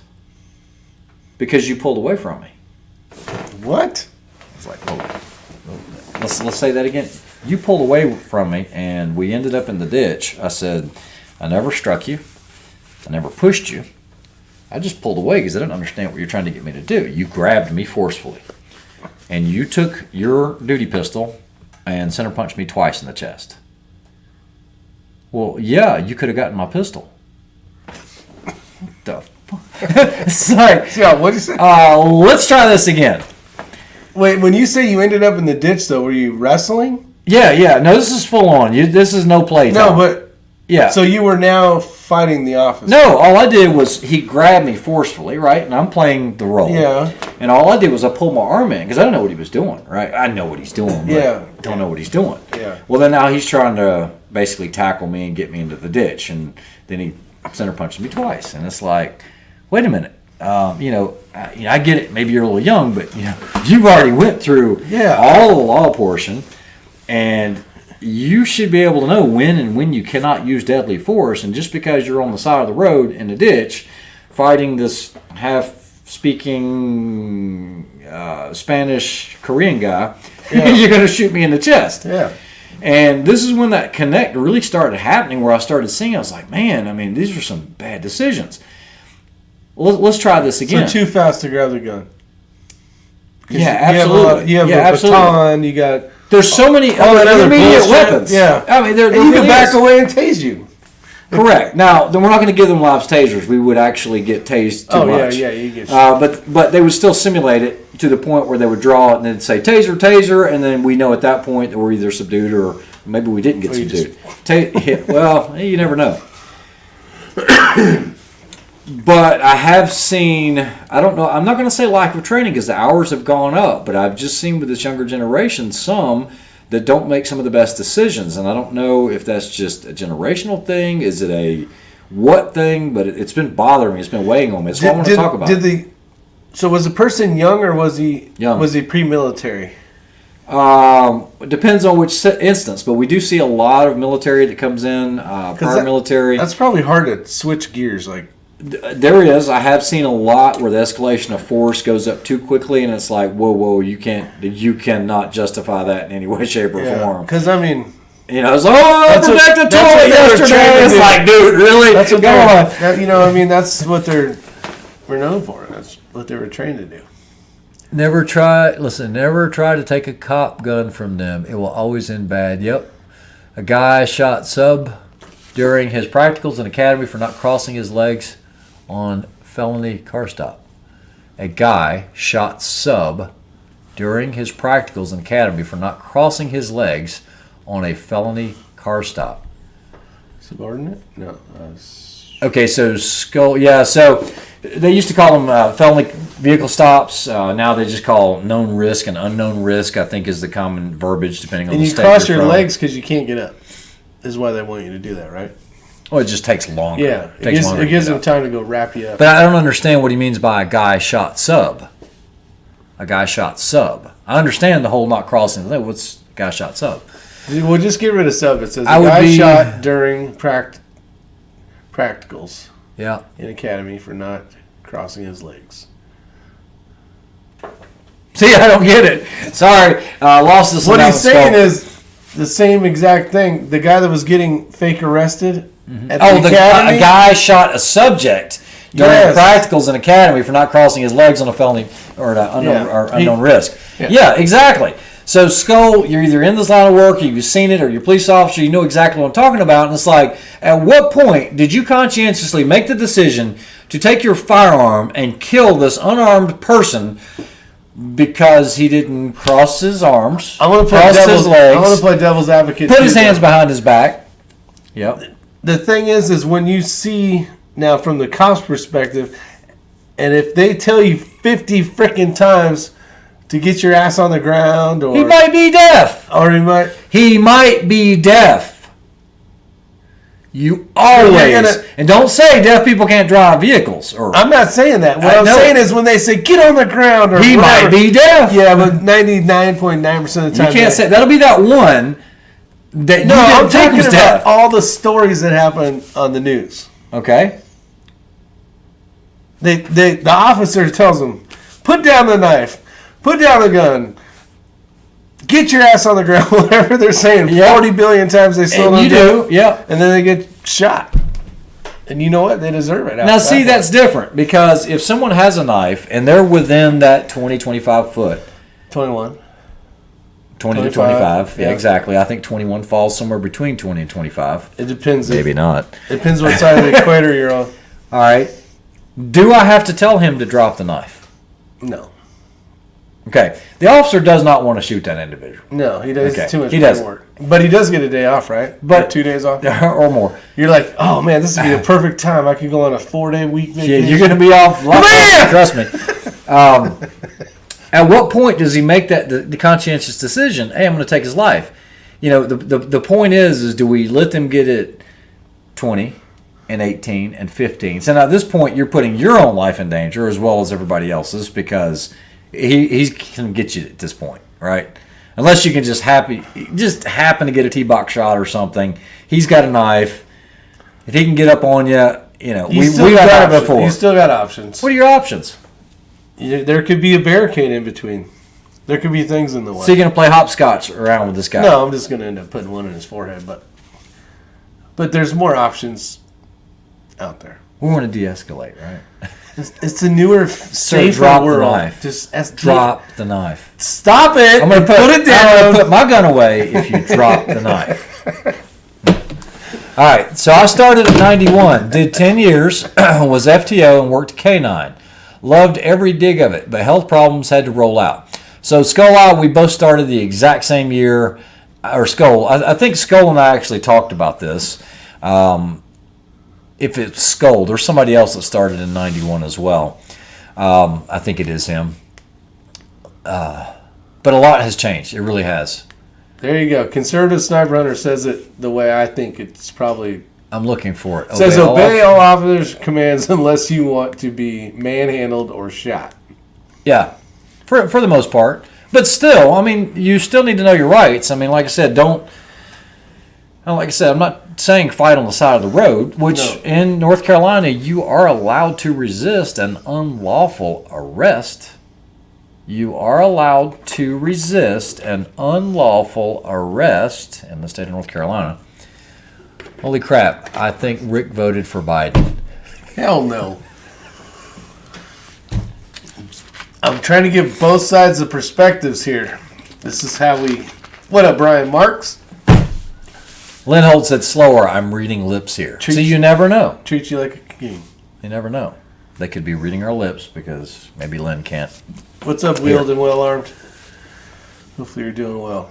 Because you pulled away from me. What? It's like, let's say that again. You pulled away from me, and we ended up in the ditch. I said, I never struck you. I never pushed you. I just pulled away because I didn't understand what you're trying to get me to do. You grabbed me forcefully. And you took your duty pistol and center punched me twice in the chest. Well, yeah, you could have gotten my pistol. What the fuck? Sorry. Yeah, what did you say? Let's try this again. Wait, when you say you ended up in the ditch, though, were you wrestling? Yeah. No, this is full on. This is no play time. No, but yeah. So you were now fighting the officer. No, all I did was he grabbed me forcefully, right? And I'm playing the role. Yeah. And all I did was I pulled my arm in because I don't know what he was doing, right? I know what he's doing, but Yeah. don't know what he's doing. Yeah. Well, then now he's trying to basically tackle me and get me into the ditch, and then he center punched me twice, and it's like, wait a minute. I get it. Maybe you're a little young, but you've already went through all the law portion, and you should be able to know when and when you cannot use deadly force. And just because you're on the side of the road in a ditch, fighting this half-speaking Spanish Korean guy, you're going to shoot me in the chest. Yeah. And this is when that connect really started happening, where I started seeing. I was like, man, I mean, these are some bad decisions. Let's try this again. So too fast to grab the gun. Yeah, absolutely. You have a baton. You got. There's so many all that other intermediate bullshit. weapons. Yeah. I mean, you can back away and tase you. Correct. Now, then we're not going to give them live tasers. We would actually get tased too much. Yeah, you get. But they would still simulate it to the point where they would draw it and then say taser, and then we know at that point that we're either subdued or maybe we didn't get subdued. Well, you never know. But I have seen, I don't know, I'm not going to say lack of training because the hours have gone up, but I've just seen with this younger generation some that don't make some of the best decisions. And I don't know if that's just a generational thing. Is it a what thing? But it's been bothering me. It's been weighing on me. It's what I want to talk about. So was the person young or was he young? Was he pre-military? It depends on which instance, but we do see a lot of military that comes in, prior military. That's probably hard to switch gears. Like there is. I have seen a lot where the escalation of force goes up too quickly, and it's like, whoa, you cannot justify that in any way, shape, or form. Because I mean, it's like, I protected the toilet yesterday. It's like, dude, really? That's what Come on. that's what we're known for. That's what they were trained to do. Never try to take a cop gun from them. It will always end bad. Yep. A guy shot sub during his practicals in academy for not crossing his legs on felony car stop. A guy shot sub during his practicals in academy for not crossing his legs on a felony car stop. Subordinate? No. Okay, so skull. Yeah, so they used to call them felony vehicle stops. Now they just call known risk and unknown risk, I think, is the common verbiage depending on the state. And you cross your legs because you can't get up. Is why they want you to do that, right? Well, it just takes longer. Yeah, it gives them time to go wrap you up. But I don't understand what he means by a guy shot sub. A guy shot sub. I understand the whole not crossing the leg. What's a guy shot sub? We'll just get rid of sub. It says I a would guy be- shot during practicals Yeah. in academy for not crossing his legs. See, I don't get it. Sorry, lost this. What one he's out of saying scope. is the same exact thing. The guy that was getting fake arrested at Oh, the academy. a guy shot a subject during Yes. practicals in academy for not crossing his legs on a felony or an unknown, Yeah. or unknown risk. Yeah. Yeah, exactly. So, Skull, you're either in this line of work, or you've seen it, or you're a police officer, you know exactly what I'm talking about. And it's like, at what point did you conscientiously make the decision to take your firearm and kill this unarmed person because he didn't cross his arms, I want to play cross his devil's. legs, I want to play devil's advocate. put too, his hands though. behind his back? Yep. The thing is when you see now from the cops' perspective, and if they tell you 50 freaking times to get your ass on the ground, or He might be deaf. or he might. He might be deaf. You always and don't say deaf people can't drive vehicles. Or I'm not saying that. What I I'm know. saying is when they say get on the ground, or he whatever, might be deaf. Yeah, but 99.9% of the You time can't say that'll be that one that No, you I'm didn't think talking was about deaf. all the stories that happen on the news. Okay. The officer tells them, put down the knife, put down the gun, get your ass on the ground, whatever they're saying. Yeah. 40 billion times they still And don't you do do, yeah. And then they get shot. And you know what? They deserve it. Now, see, that's different because if someone has a knife and they're within that 20, 25 foot, 21. 20 to 25, 25, yeah, yeah. exactly. I think 21 falls somewhere between 20 and 25. It depends. Maybe not. It depends what side of the equator you're on. All right. Do I have to tell him to drop the knife? No. Okay. The officer does not want to shoot that individual. No, he does Okay. too much He doesn't. work. But he does get a day off, right? But- Or 2 days off. or more. You're like, oh man, this would be a perfect time. I could go on a 4-day week Yeah, vacation. you're going to be off. Man! Trust me. At what point does he make that the conscientious decision? Hey, I'm going to take his life. You know, the point is do we let them get it 20 and 18 and 15? So now at this point, you're putting your own life in danger as well as everybody else's because he can get you at this point, right? Unless you can just happen to get a T-box shot or something. He's got a knife. If he can get up on you, you know, we've done it before. You still got options. What are your options? There could be a barricade in between. There could be things in the way. So you're going to play hopscotch around with this guy? No, I'm just going to end up putting one in his forehead. But there's more options out there. We want to de-escalate, right? It's a newer, safer drop the world. knife. Just Drop the knife. Stop it. I'm going to put it I'm down. going to put my gun away if you drop the knife. All right, so I started at 91, did 10 years, was FTO, and worked K9. Loved every dig of it, but health problems had to roll out. So Skull, we both started the exact same year, or Skull. I think Skull and I actually talked about this. If it's Skull, there's somebody else that started in 91 as well. I think it is him. But a lot has changed. It really has. There you go. Conservative Sniper Hunter says it the way I think it's probably. I'm looking for it. Says obey all officers' commands unless you want to be manhandled or shot. Yeah, for the most part. But still, I mean, you still need to know your rights. I mean, like I said, I'm not saying fight on the side of the road, which No. in North Carolina, you are allowed to resist an unlawful arrest. You are allowed to resist an unlawful arrest in the state of North Carolina. Holy crap, I think Rick voted for Biden. Hell no. I'm trying to give both sides of perspectives here. This is how we. What up, Brian Marks? Lynn Holt said slower. I'm reading lips here. Treat So you- you never know. Treat you like a king. You never know. They could be reading our lips because maybe Lynn can't. What's up, wheeled and well armed? Hopefully you're doing well.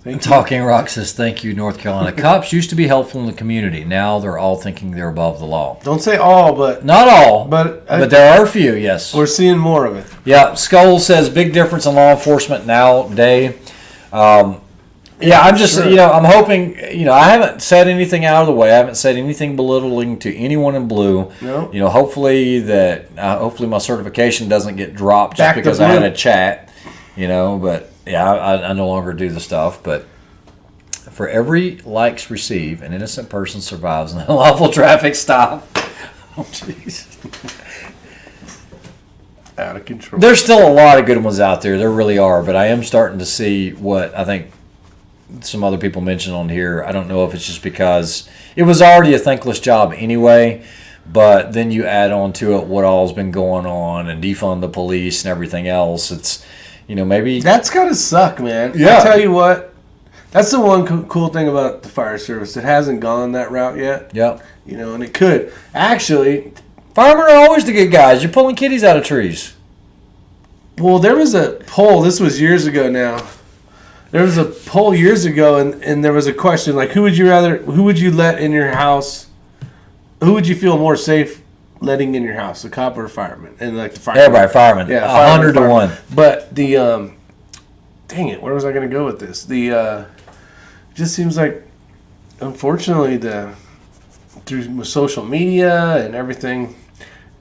Thank you. Talking Rock says, thank you, North Carolina. Cops used to be helpful in the community. Now they're all thinking they're above the law. Don't say all, but Not all, But- but there are a few, yes. we're seeing more of it. Yeah, Skull says, big difference in law enforcement nowadays. Yeah, I'm just, Sure. I'm hoping, I haven't said anything out of the way. I haven't said anything belittling to anyone in blue. No. Hopefully hopefully my certification doesn't get dropped just Back to because I had blue. a chat, but Yeah, I no longer do the stuff, but for every likes received, an innocent person survives an unlawful traffic stop. Oh, jeez. Out of control. There's still a lot of good ones out there. There really are, but I am starting to see what I think some other people mentioned on here. I don't know if it's just because it was already a thankless job anyway, but then you add on to it what all's been going on and defund the police and everything else. It's, maybe That's gotta suck, man. Yeah. I tell you what, that's the one cool thing about the fire service. It hasn't gone that route yet. Yep. And it could. Actually, Firemen are always the good guys. You're pulling kitties out of trees. well, there was a poll. This was years ago now. There was a poll years ago, and there was a question like, who would you let in your house? Who would you feel more safe letting in your house, the cop or a fireman? And like the fireman. Everybody, firemen. Yeah, 100 to 1. But the dang it, where was I going to go with this? It just seems like, unfortunately, through social media and everything,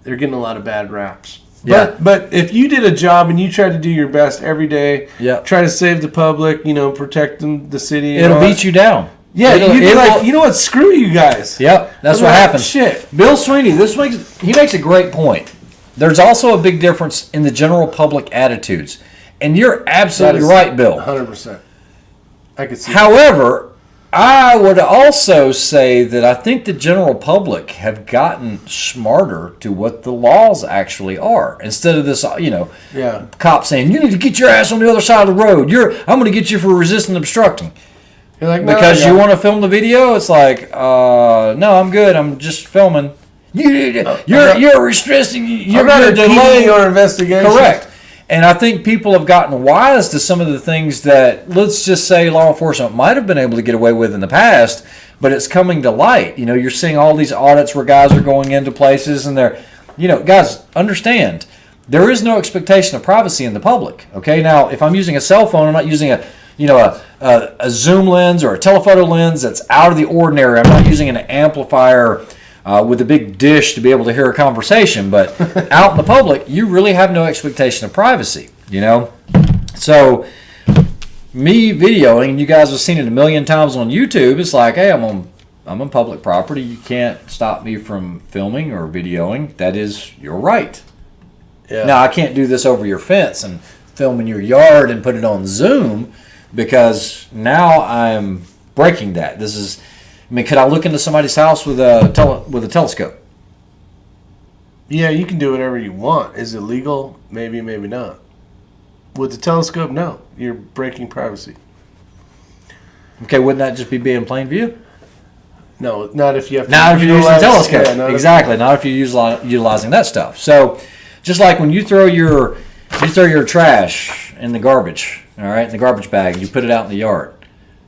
they're getting a lot of bad raps. Yeah. But if you did a job and you tried to do your best every day, Yeah. try to save the public, protect the city. and It'll all beat that. you down. Yeah, It'll- you'd be it like, will- you know what? Screw you guys. Yep, that's I'm what like, happens. Shit. Bill Sweeney, he makes a great point. There's also a big difference in the general public attitudes. And you're absolutely right, Bill. 100%. I could see. However, I would also say that I think the general public have gotten smarter to what the laws actually are. Instead of this, Yeah. cop saying, you need to get your ass on the other side of the road. I'm going to get you for resisting obstructing. You're like, no, Because yeah. you want to film the video, it's like, no, I'm good. I'm just filming. You're restricting. You're I'm going to delay your investigation. Correct. And I think people have gotten wise to some of the things that, let's just say, law enforcement might have been able to get away with in the past, but it's coming to light. You're seeing all these audits where guys are going into places and they're, guys, understand, there is no expectation of privacy in the public. Okay, now if I'm using a cell phone, I'm not using a zoom lens or a telephoto lens that's out of the ordinary. I'm not using an amplifier with a big dish to be able to hear a conversation, but out in the public, you really have no expectation of privacy, So, me videoing, you guys have seen it a million times on YouTube. It's like, hey, I'm on public property. You can't stop me from filming or videoing. That is your right. Yeah. Now, I can't do this over your fence and film in your yard and put it on Zoom because now I'm breaking that. Could I look into somebody's house with a telescope? Yeah, you can do whatever you want. Is it legal? Maybe, maybe not. With the telescope, no. You're breaking privacy. Okay, wouldn't that just be being plain view? No, not if you have to. Not if you're using a telescope. Yeah, not Exactly. Not if you're utilizing that stuff. So, just like when you throw your trash in the garbage, all right, in the garbage bag, you put it out in the yard.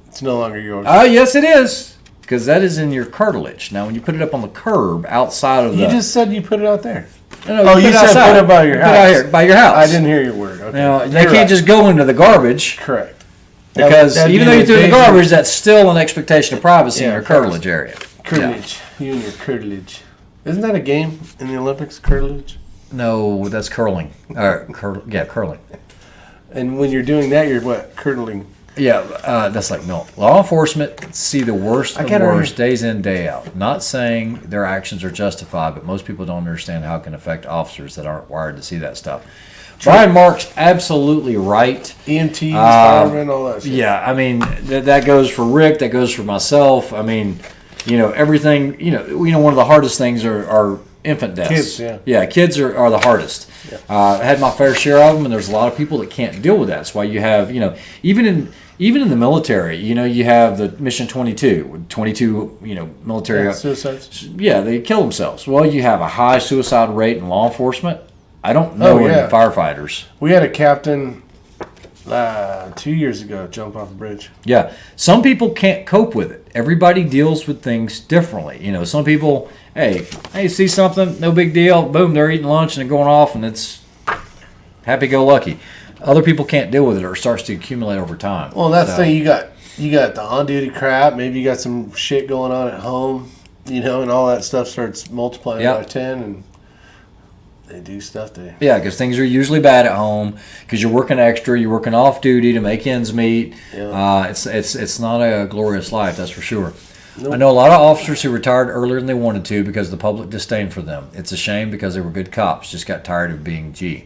It's no longer yours. Oh, yes, it is. Because that is in your cartilage. Now, when you put it up on the curb outside of You just said you put it out there. No, you said outside. put it by your Put house. it out here, by your house. I didn't hear your word. Okay. Now, they You're can't right. just go into the garbage. Correct. Because That'd even be though you threw it in the dangerous. garbage, that's still an expectation of privacy in Yeah, your cartilage area. Curtilage. You and your curtilage. Isn't that a game in the Olympics, curtilage? No, that's curling. Curling. And when you're doing that, you're what? Curdling. Yeah, that's like milk. Law enforcement see the worst of get it worst right. days in, day out. Not saying their actions are justified, but most people don't understand how it can affect officers that aren't wired to see that stuff. Brian Mark's absolutely right. EMTs, firemen, all that shit. Yeah, I mean that goes for Rick. That goes for myself. I mean, everything. One of the hardest things are infant deaths. Kids, yeah. Yeah, kids are the hardest. Yeah. I had my fair share of them, and there's a lot of people that can't deal with that. That's why you have, even in the military, you have the Mission 22, 22, military. Yeah, suicides. Yeah, they kill themselves. Well, you have a high suicide rate in law enforcement. I don't know in firefighters. We had a captain 2 years ago jump off a bridge. Yeah, some people can't cope with it. Everybody deals with things differently. Some people, hey, see something, no big deal. Boom, they're eating lunch and they're going off, and it's happy-go-lucky. Other people can't deal with it, or it starts to accumulate over time. Well, that's the thing. You got the on-duty crap. Maybe you got some shit going on at home, and all that stuff starts multiplying by 10, and They do stuff there. Yeah, because things are usually bad at home because you're working extra, you're working off duty to make ends meet. Yeah. It's not a glorious life, that's for sure. Nope. I know a lot of officers who retired earlier than they wanted to because the public disdained for them. It's a shame because they were good cops, just got tired of being G.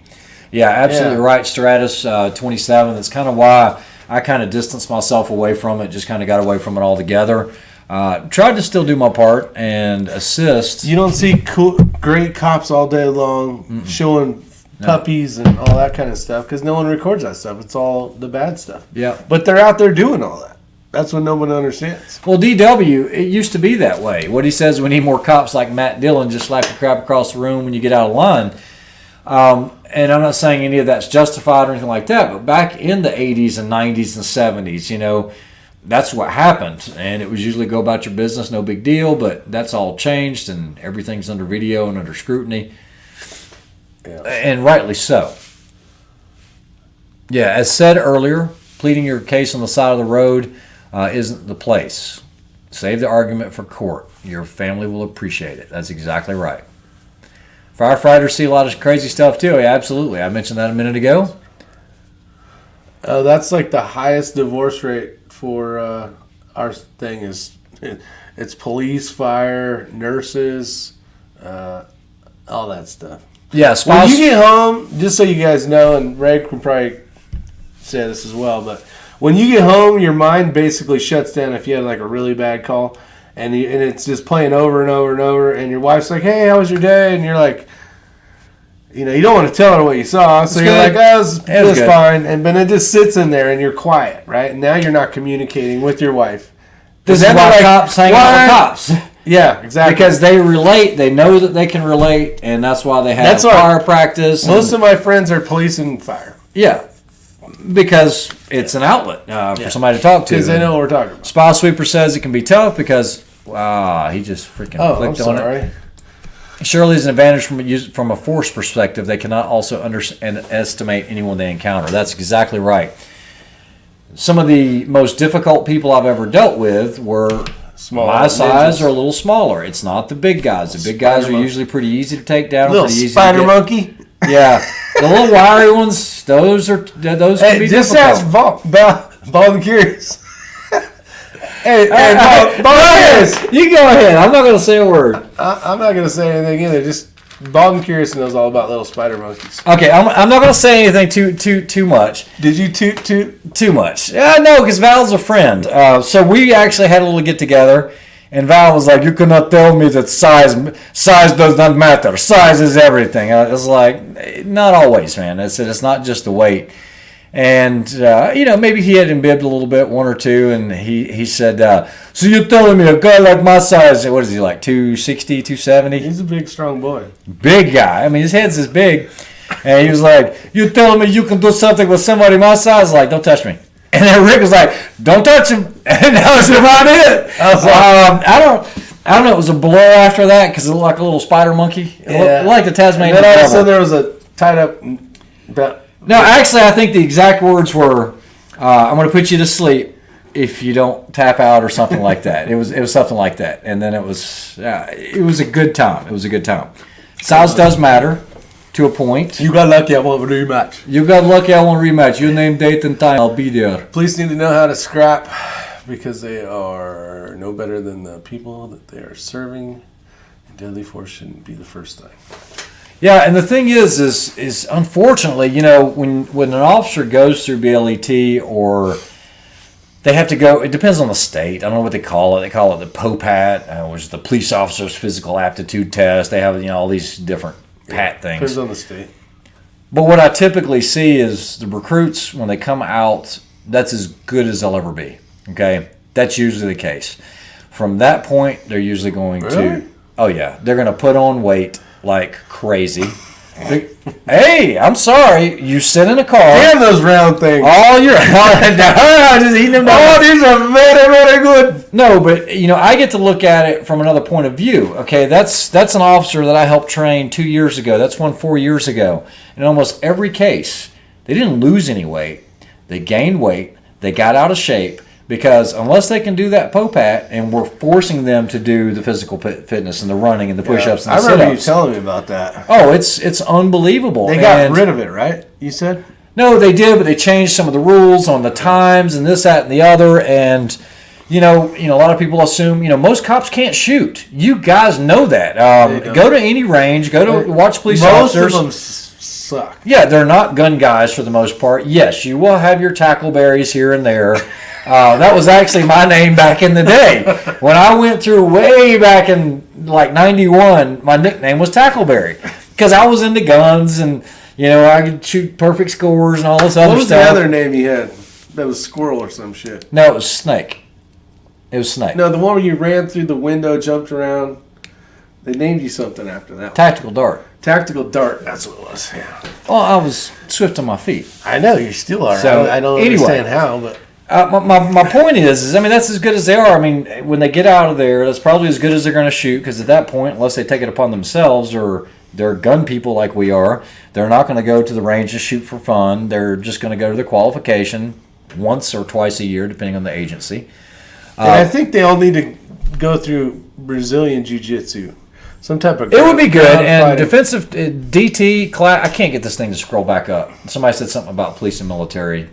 Yeah, absolutely right, Stratus 27. That's kind of why I kind of distanced myself away from it, just kind of got away from it altogether. Tried to still do my part and assist. You don't see great cops all day long showing puppies and all that kind of stuff because no one records that stuff. It's all the bad stuff. Yeah. But they're out there doing all that. That's what nobody understands. Well, DW, it used to be that way. What he says, we need more cops like Matt Dillon, just slap your crap across the room when you get out of line. And I'm not saying any of that's justified or anything like that, but back in the 80s and 90s and 70s, you know, that's what happened. And it was usually go about your business, no big deal, but that's all changed and everything's under video and under scrutiny. Yeah. And rightly so. Yeah, as said earlier, pleading your case on the side of the road isn't the place. Save the argument for court. Your family will appreciate it. That's exactly right. Firefighters see a lot of crazy stuff too. Yeah, absolutely. I mentioned that a minute ago. That's like the highest divorce rate for our thing is it's police, fire, nurses, all that stuff. Yeah, When spouse. you get home, just so you guys know, and Ray can probably say this as well, but when you get home, your mind basically shuts down if you had like a really bad call, and it's just playing over and over and over, and your wife's like, "Hey, how was your day?" And you're like, you know, you don't want to tell her what you saw, so you're good. like, "Oh, it was good. fine," and but it just sits in there, and you're quiet, right? And now you're not communicating with your wife. This is Then why they're like, cops hang out with cops. Yeah, exactly. Because they relate, they know that they can relate, and that's why they have That's why fire practice. most of my friends are police and fire Yeah, because it's an outlet for somebody to talk to. because they know what we're talking about. Spy Sweeper says it can be tough because, he just freaking Oh, I'm clicked on it. sorry. Surely is an advantage from a force perspective. They cannot also underestimate anyone they encounter. That's exactly right. Some of the most difficult people I've ever dealt with were Small my size ninjas. or a little smaller. It's not the big guys. The big guys are Spider-Man. usually pretty easy to take down. Little pretty easy spider to get. monkey. Yeah, the little wiry ones. Those can be Just difficult. ask Bald and Curious. Hey, Hey, Bald and Curious. You go ahead. I'm not going to say a word. I'm not going to say anything either. Just Bald and Curious knows all about little spider monkeys. Okay, I'm not going to say anything too much. Did you toot? Too much. No, because Val's a friend. So we actually had a little get together, and Val was like, "You cannot tell me that size does not matter. Size is everything." I was like, "Not always, man. I said it's not just the weight." And maybe he had imbibed a little bit, one or two, and he said, "So you're telling me a guy like my size, what is he like, 260, 270? He's a big, strong boy. Big guy. I mean, his head's this big." And he was like, "You telling me you can do something with somebody my size?" Like, "Don't touch me." And then Rick was like, "Don't touch him." And that was about it. I don't know. It was a blur after that because it looked like a little spider monkey. It looked like the Tasmanian And then all of a sudden devil. there was a tied up. No, actually, I think the exact words were, "I'm going to put you to sleep if you don't tap out," or something like that. It was something like that. And then it was a good time. It was a good time. Size does matter to a point. You got lucky. I want a rematch. You got lucky. I want a rematch. You name, date, and time. I'll be there. Police need to know how to scrap because they are no better than the people that they are serving. And deadly force shouldn't be the first thing. Yeah, and the thing is unfortunately, when an officer goes through BLET or they have to go, it depends on the state. I don't know what they call it. They call it the POPAT, which is the Police Officer's Physical Aptitude Test. They have all these different PAT things. Depends on the state. But what I typically see is the recruits, when they come out, that's as good as they'll ever be. Okay? That's usually the case. From that point, they're usually going Really? they're going to put on weight like crazy. Hey, I'm sorry. You sit in a car. Damn those round things. All your just eating them down. Oh, these are very, very good. No, but I get to look at it from another point of view. Okay, that's an officer that I helped train 2 years ago. That's one 4 years ago. In almost every case, they didn't lose any weight. They gained weight. They got out of shape, Because unless they can do that POPAT, and we're forcing them to do the physical fitness and the running and the push-ups and the I remember you sit-ups. telling me about that. Oh, it's unbelievable. They got rid of it, right? You said? No, they did, but they changed some of the rules on the times and this, that, and the other. And you know, a lot of people assume, most cops can't shoot. You guys know that. Go to any range. Go to watch police officers. Most of them suck. Yeah, they're not gun guys for the most part. Yes, you will have your tackleberries here and there. That was actually my name back in the day. When I went through way back in like 91, my nickname was Tackleberry because I was into guns and, I could shoot perfect scores and all this other stuff. What was the other name you had? That was Squirrel or some shit. No, it was Snake. It was Snake. No, the one where you ran through the window, jumped around. They named you something after that. Tactical Dart. Tactical Dart, that's what it was, yeah. Well, I was swift on my feet. I know, you still are. So, I don't anyway. understand how, but... My point is, that's as good as they are. I mean, when they get out of there, that's probably as good as they're going to shoot, because at that point, unless they take it upon themselves or they're gun people like we are, they're not going to go to the range to shoot for fun. They're just going to go to the qualification once or twice a year, depending on the agency. And I think they all need to go through Brazilian Jiu-Jitsu. Some type of... It would be good. And fighting. defensive DT class, I can't get this thing to scroll back up. Somebody said something about police and military.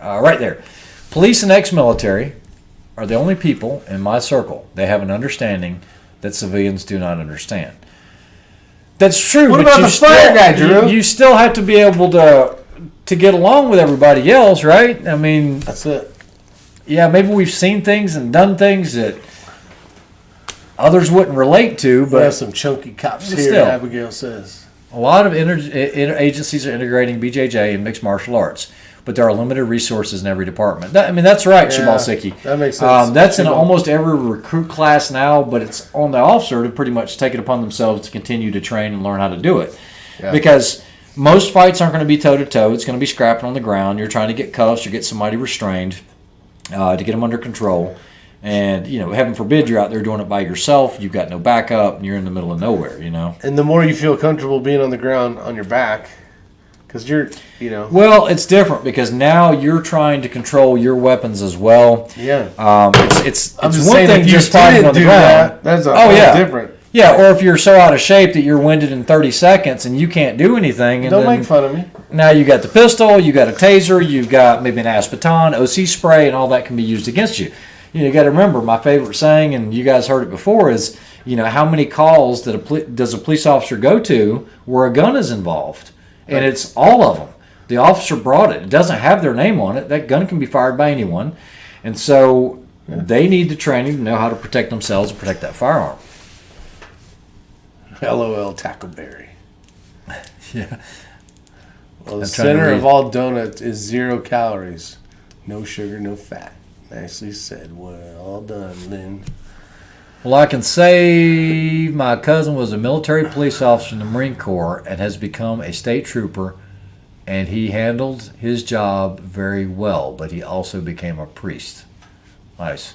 Right there. Police and ex-military are the only people in my circle. They have an understanding that civilians do not understand. That's true. What but about you the fire guy, Drew? You still have to be able to get along with everybody else, right? I mean, That's it. yeah, maybe we've seen things and done things that others wouldn't relate to, We have but some chunky cops But here, still. Abigail says. a lot of agencies are integrating BJJ and mixed martial arts. But there are limited resources in every department. That's right, Yeah, Shibalsiki. that makes sense. That's in Shibal. almost every recruit class now, but it's on the officer to pretty much take it upon themselves to continue to train and learn how to do it. Yeah. Because most fights aren't going to be toe-to-toe. It's going to be scrapping on the ground. You're trying to get cuffs or get somebody restrained to get them under control. And, heaven forbid you're out there doing it by yourself. You've got no backup, and you're in the middle of nowhere, And the more you feel comfortable being on the ground on your back, because you're, Well, it's different because now you're trying to control your weapons as well. Yeah. It's I'm just one saying, thing if you just fighting didn't on the do ground. that, that's a whole different. Yeah, or if you're so out of shape that you're winded in 30 seconds and you can't do anything. And Don't then make fun of me. Now you got the pistol, you got a taser, you've got maybe an aspeton, OC spray, and all that can be used against you. You got to remember, my favorite saying, and you guys heard it before, is how many calls does a police officer go to where a gun is involved? And Right. it's all of them. The officer brought it. It doesn't have their name on it. That gun can be fired by anyone. And so they need the training to know how to protect themselves and protect that firearm. LOL Tackleberry. Yeah. Well, the I'm trying to center read. of all donuts is 0 calories. No sugar, no fat. Nicely said. Well done, Lynn. Well, I can say my cousin was a military police officer in the Marine Corps and has become a state trooper, and he handled his job very well, but he also became a priest. Nice.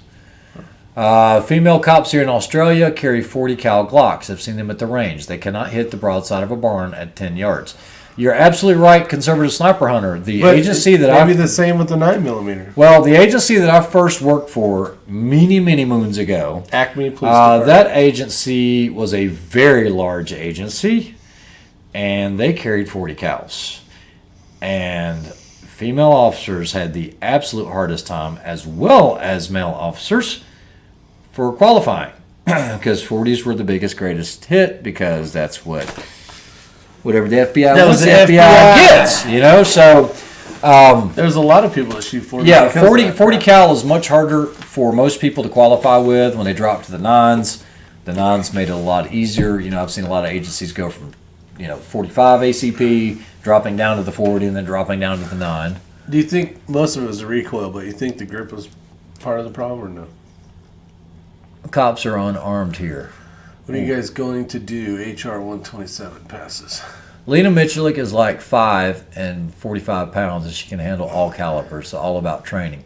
Female cops here in Australia carry 40 cal Glocks. I've seen them at the range. They cannot hit the broadside of a barn at 10 yards. You're absolutely right, conservative sniper hunter. The agency that maybe the same with the 9mm. Well, the agency that I first worked for many, many moons ago, Acme Police Department. that agency was a very large agency, and they carried 40 cals. And female officers had the absolute hardest time, as well as male officers, for qualifying. Because 40s were the biggest, greatest hit, because that's whatever the FBI That wants, was the the FBI FBI. gets. So There's a lot of people that shoot 40. yeah, because of 40 that. cal is much harder for most people to qualify with when they drop to the 9s. The 9s made it a lot easier. I've seen a lot of agencies go from 45 ACP, dropping down to the 40, and then dropping down to the 9. Do you think most of it was the recoil, but you think the grip was part of the problem or no? Cops are unarmed here. What are you guys going to do? HR 127 passes. Lena Michulik is like 5 and 45 pounds, and she can handle all calibers. So all about training.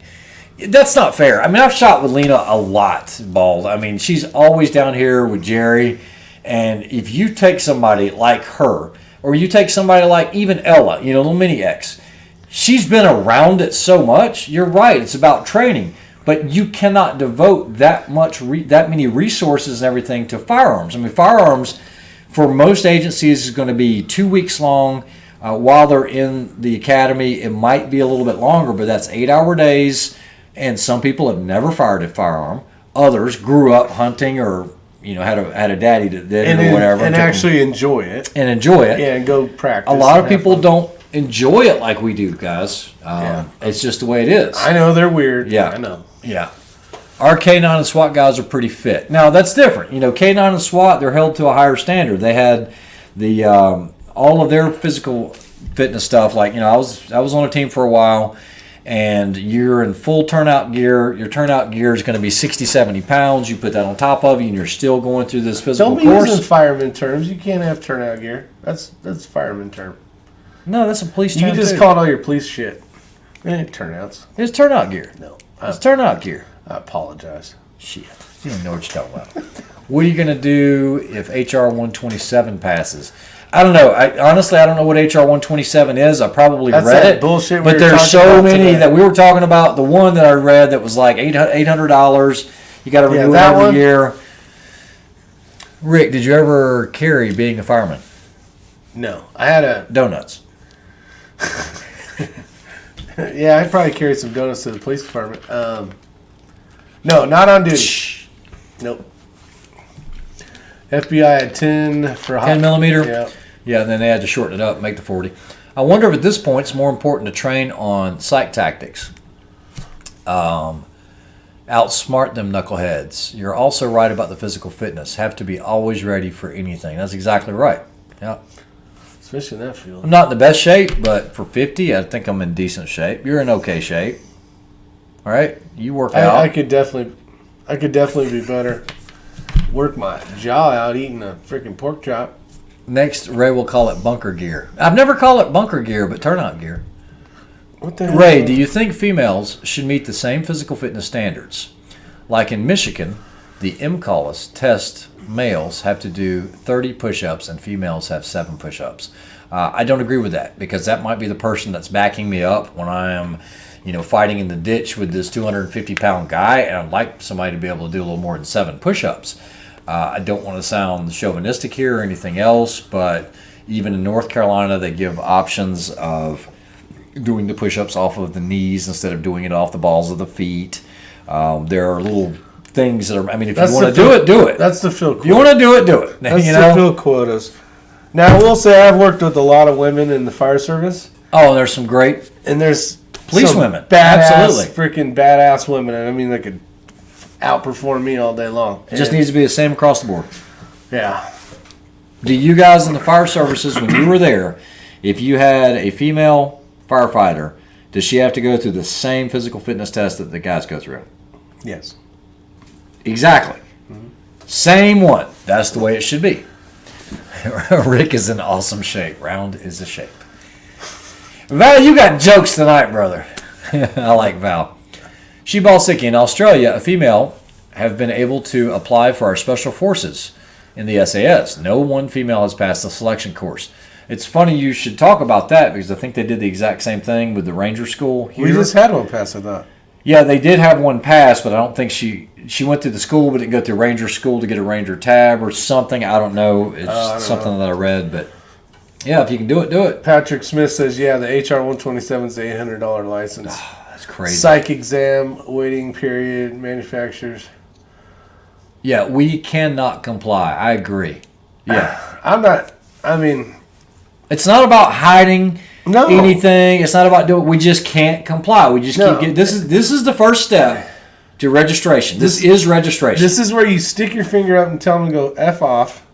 That's not fair. I mean, I've shot with Lena a lot, Bald. I mean, she's always down here with Jerry. And if you take somebody like her, or you take somebody like even Ella, little mini X, she's been around it so much. You're right. It's about training. but you cannot devote that many resources and everything to firearms. I mean, firearms for most agencies is going to be 2 weeks long. While they're in the academy, it might be a little bit longer, but that's 8-hour days. And some people have never fired a firearm. Others grew up hunting, or had a daddy that did it or whatever, and actually enjoy it. Yeah, and go practice. A lot of people don't enjoy it like we do, guys. It's just the way it is. I know they're weird. Yeah, I know. Yeah. Our K9 and SWAT guys are pretty fit. Now that's different. K9 and SWAT, they're held to a higher standard. They had the all of their physical fitness stuff. Like I was on a team for a while, and you're in full turnout gear. Your turnout gear is going to be 60, 70 pounds. You put that on top of you, and you're still going through this physical course. Don't be using fireman terms. You can't have turnout gear. That's fireman term. No, that's a police term. You just called all your police shit. It ain't turnouts. It's turnout gear. No. It's turnout gear. I apologize. Shit. You don't know what you're talking about. What are you going to do if HR 127 passes? I don't know. Honestly, I don't know what HR 127 is. I probably That's read that it. bullshit but there's so many that we were talking about. The one that I read that was like $800. You got to renew it every year. Rick, did you ever carry being a fireman? No. I had a... Donuts. Yeah, I probably carried some donuts to the police department. No, not on duty. Nope. FBI had 10 for 10 millimeter? Yeah. Yeah, and then they had to shorten it up, make the 40. I wonder if at this point it's more important to train on psych tactics. Outsmart them knuckleheads. You're also right about the physical fitness. Have to be always ready for anything. That's exactly right. Yeah. Especially in that field. I'm not in the best shape, but for 50, I think I'm in decent shape. You're in okay shape. All right? You work out. I could definitely be better. Work my jaw out eating a freaking pork chop. Next, Ray will call it bunker gear. I've never called it bunker gear, but turnout gear. What the hell? Ray, do you think females should meet the same physical fitness standards? Like in Michigan, the MCOLIS test males have to do 30 push-ups and females have 7 push-ups. I don't agree with that, because that might be the person that's backing me up when I am fighting in the ditch with this 250-pound guy, and I'd like somebody to be able to do a little more than 7 push-ups. I don't want to sound chauvinistic here or anything else, but even in North Carolina, they give options of doing the push-ups off of the knees instead of doing it off the balls of the feet. There are little things that are, if you want to do it, do it. That's the fill quota. If you want to do it, do it. That's the fill quotas. Now, I will say I've worked with a lot of women in the fire service. Oh, there's some great And there's police women. Badass, freaking badass women. And they could outperform me all day long. It just needs to be the same across the board. Yeah. Do you guys in the fire services, when you were there, if you had a female firefighter, does she have to go through the same physical fitness test that the guys go through? Yes. Exactly. Mm-hmm. Same one. That's the way it should be. Rick is in awesome shape. Round is a shape. Val, you got jokes tonight, brother. I like Val. Shibalsiki, in Australia, a female have been able to apply for our special forces in the SAS. No one female has passed the selection course. It's funny you should talk about that, because I think they did the exact same thing with the Ranger School here. We just had one pass, I thought. Yeah, they did have one pass, but I don't think she went through the school, but didn't go through Ranger School to get a Ranger tab or something. I don't know. It's something that I read, but yeah, if you can do it, do it. Patrick Smith says, yeah, the HR 127 is the $800 license. Oh, that's crazy. Psych exam, waiting period, manufacturers. Yeah, we cannot comply. I agree. Yeah. It's not about hiding anything. It's not about doing. We just can't comply. We just keep getting. This is the first step to registration. This is registration. This is where you stick your finger up and tell them to go F off.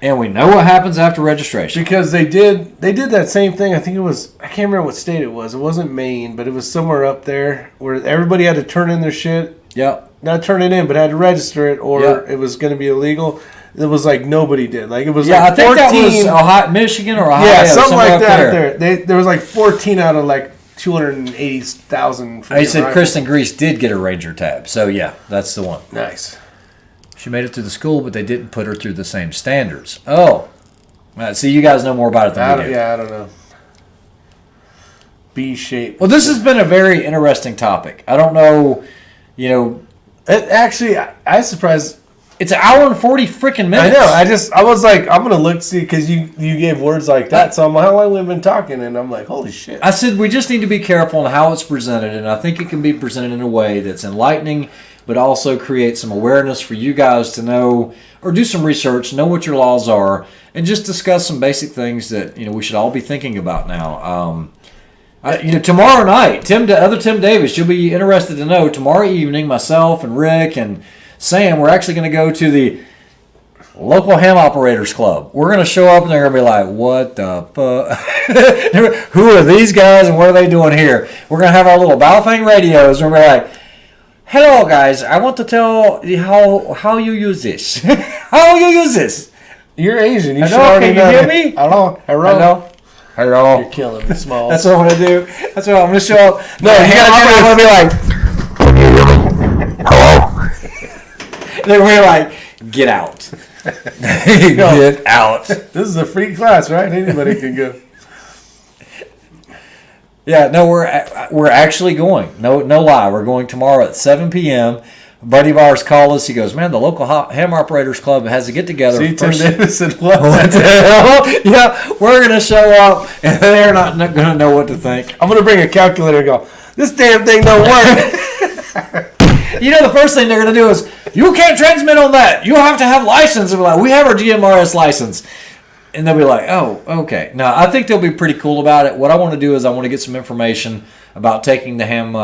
And we know what happens after registration. Because they did that same thing. I think it was, I can't remember what state it was. It wasn't Maine, but it was somewhere up there where everybody had to turn in their shit. Yep. Not turn it in, but had to register it, or it was going to be illegal. It was like nobody did. Like it was I like 14. think that was Ohio, Michigan or Ohio. Yeah, something like that up there. There was like 14 out of like 280,000. I said Kristen Grease did get a Ranger tab. So yeah, that's the one. Nice. She made it through the school, but they didn't put her through the same standards. Oh. See, you guys know more about it than we do. Yeah, I don't know. B shape. Well, this has been a very interesting topic. I don't know You know, I was surprised. it's an hour and 40 freaking minutes. I know. I was like, I'm gonna look see because you gave words like that. So I'm like, how long have we been talking? And I'm like, holy shit. I said we just need to be careful on how it's presented, and I think it can be presented in a way that's enlightening, but also create some awareness for you guys to know, or do some research, know what your laws are, and just discuss some basic things that we should all be thinking about now. Tomorrow night, Tim Davis, you'll be interested to know. Tomorrow evening, myself and Rick and Sam, we're actually going to go to the local ham operators club. We're going to show up and they're going to be like, what the fuck? Who are these guys and what are they doing here? We're going to have our little Baofeng radios and we're like, hello guys, I want to tell you how you use this. How you use this? You're Asian. You Hello, should already can you know. hear me? Hello. You're killing me, small. That's what I'm going to do. That's what I'm going to show up. No, you gotta be like, hello. They're going to be like, get out. Get out. This is a free class, right? Anybody can go. Yeah, no, we're actually going. No lie. We're going tomorrow at 7 p.m. A buddy of ours called us. He goes, man, the local ham operators club has to get together. See, Tim Davis said, what? What the hell? Yeah, we're going to show up, and they're not going to know what to think. I'm going to bring a calculator and go, this damn thing don't work. The first thing they're going to do is, you can't transmit on that. You have to have license. And we're like, we have our GMRS license. And they'll be like, oh, okay. No, I think they'll be pretty cool about it. What I want to do is I want to get some information about taking the ham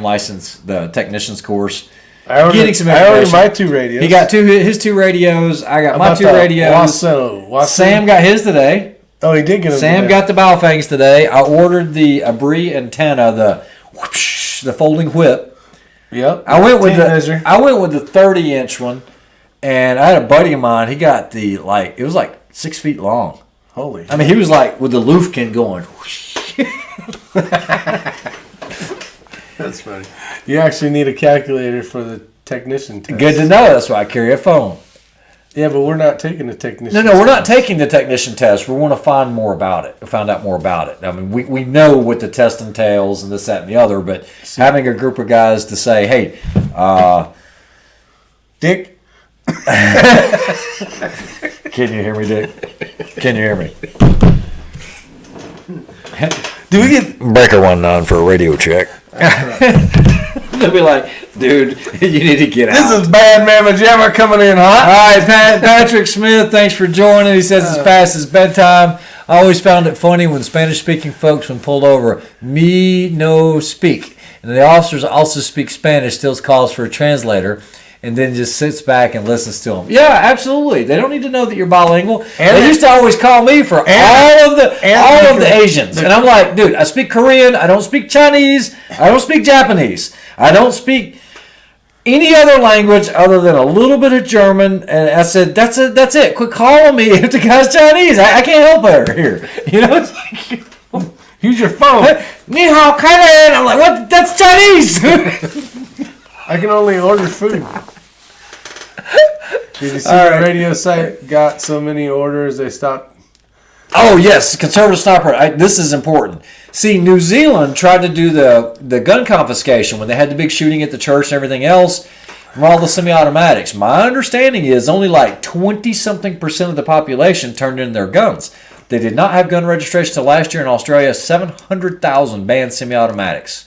license, the technician's course. I ordered my 2 radios. He got his 2 radios. I got my 2 radios. Wasso. Sam got his today. Oh, he did get them. Sam got the Baofengs today. I ordered the Abri antenna, the folding whip. Yep. I went with the 30-inch one, and I had a buddy of mine. He got it was like 6 feet long. Holy. I mean, he was like with the Lufkin going. That's funny. You actually need a calculator for the technician test. Good to know. That's why I carry a phone. Yeah, but we're not taking the technician. No, we're not taking the technician test. We want to find out more about it. I mean, we know what the test entails and this, that, and the other, but having a group of guys to say, hey, Dick. Can you hear me, Dick? Can you hear me? Do we get breaker 19 for a radio check? They'll be like, dude, you need to get out. This is Bad Mama Jamma coming in hot. All right, Patrick Smith, thanks for joining. He says it's past his bedtime. I always found it funny when Spanish-speaking folks, when pulled over, me no speak. And the officers also speak Spanish, still calls for a translator, and then just sits back and listens to them. Yeah, absolutely. They don't need to know that you're bilingual. And they used to always call me for all of the Asians. And I'm like, dude, I speak Korean. I don't speak Chinese. I don't speak Japanese. I don't speak any other language other than a little bit of German. And I said, that's it. Quit calling me if the guy's Chinese. I can't help her here. It's like, use your phone. Ni hao kai ren. I'm like, what? That's Chinese. I can only order food. Did you see the radio site got so many orders they stopped? Oh, yes, conservative sniper. This is important. See, New Zealand tried to do the gun confiscation when they had the big shooting at the church and everything else from all the semi-automatics. My understanding is only like 20-something% of the population turned in their guns. They did not have gun registration until last year in Australia. 700,000 banned semi-automatics.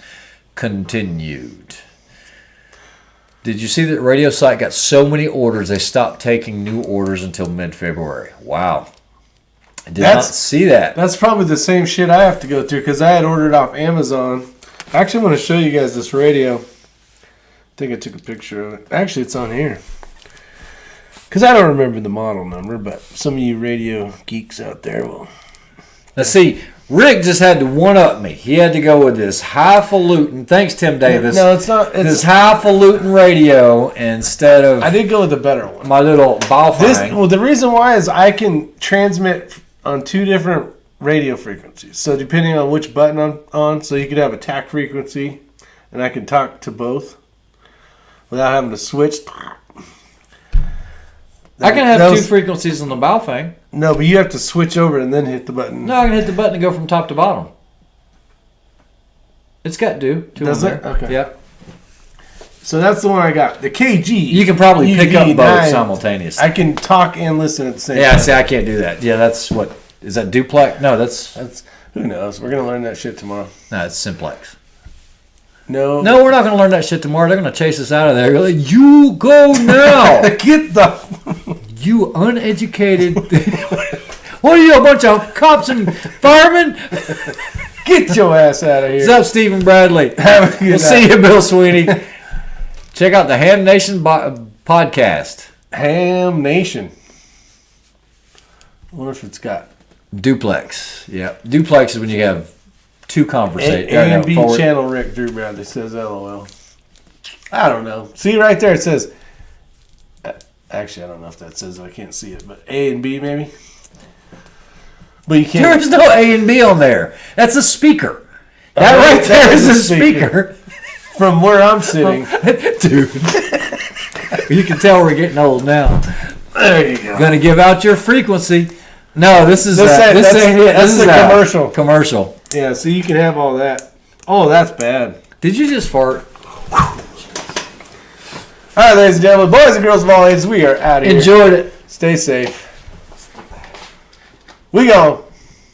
Continued. Did you see that radio site got so many orders they stopped taking new orders until mid-February? Wow. I did not see that. That's probably the same shit I have to go through because I had ordered off Amazon. Actually, I'm going to show you guys this radio. I think I took a picture of it. Actually, it's on here. Because I don't remember the model number, but some of you radio geeks out there will. Now, see, Rick just had to one-up me. He had to go with this highfalutin, thanks Tim Davis. No, it's not. It's this highfalutin radio instead of I did go with the better one. my little Baofeng. Well, the reason why is I can transmit on 2 different radio frequencies. So depending on which button I'm on, so you could have a TAC frequency, and I can talk to both without having to switch. I can have 2 frequencies on the Baofeng. No, but you have to switch over and then hit the button. No, I can hit the button and go from top to bottom. It's got two Does on it? there. Okay. Yep. So that's the one I got. The KG. You can probably pick up both UV9. simultaneously. I can talk and listen at the same Yeah, time. see, I can't do that. Yeah, that's what is that duplex? No, that's Who knows? We're gonna learn that shit tomorrow. no, it's simplex. No, No, we're not going to learn that shit tomorrow. They're going to chase us out of there. You're like, you go now, Get the. you uneducated. What are you, a bunch of cops and firemen? Get your ass out of here. What's up, Stephen Bradley? Have a good We'll see you, Bill Sweeney. Check out the Ham Nation podcast. Ham Nation. I wonder if it's got Duplex. Yeah, duplex is when you have two conversations. A and B channel. Rick Drew Bradley says LOL. I don't know. See right there, it says. Actually, I don't know if that says it. I can't see it, but A and B maybe. But you can't. There's no A and B on there. That's a speaker. That right there is a speaker. From where I'm sitting, Dude. You can tell we're getting old now. there you go. Gonna give out your frequency. No, this is This ain't it. This That's is the a commercial. Commercial. Yeah, so you can have all that. Oh, that's bad. Did you just fart? All right, ladies and gentlemen, boys and girls of all ages, we are out of here. Enjoyed it. Stay safe. We go.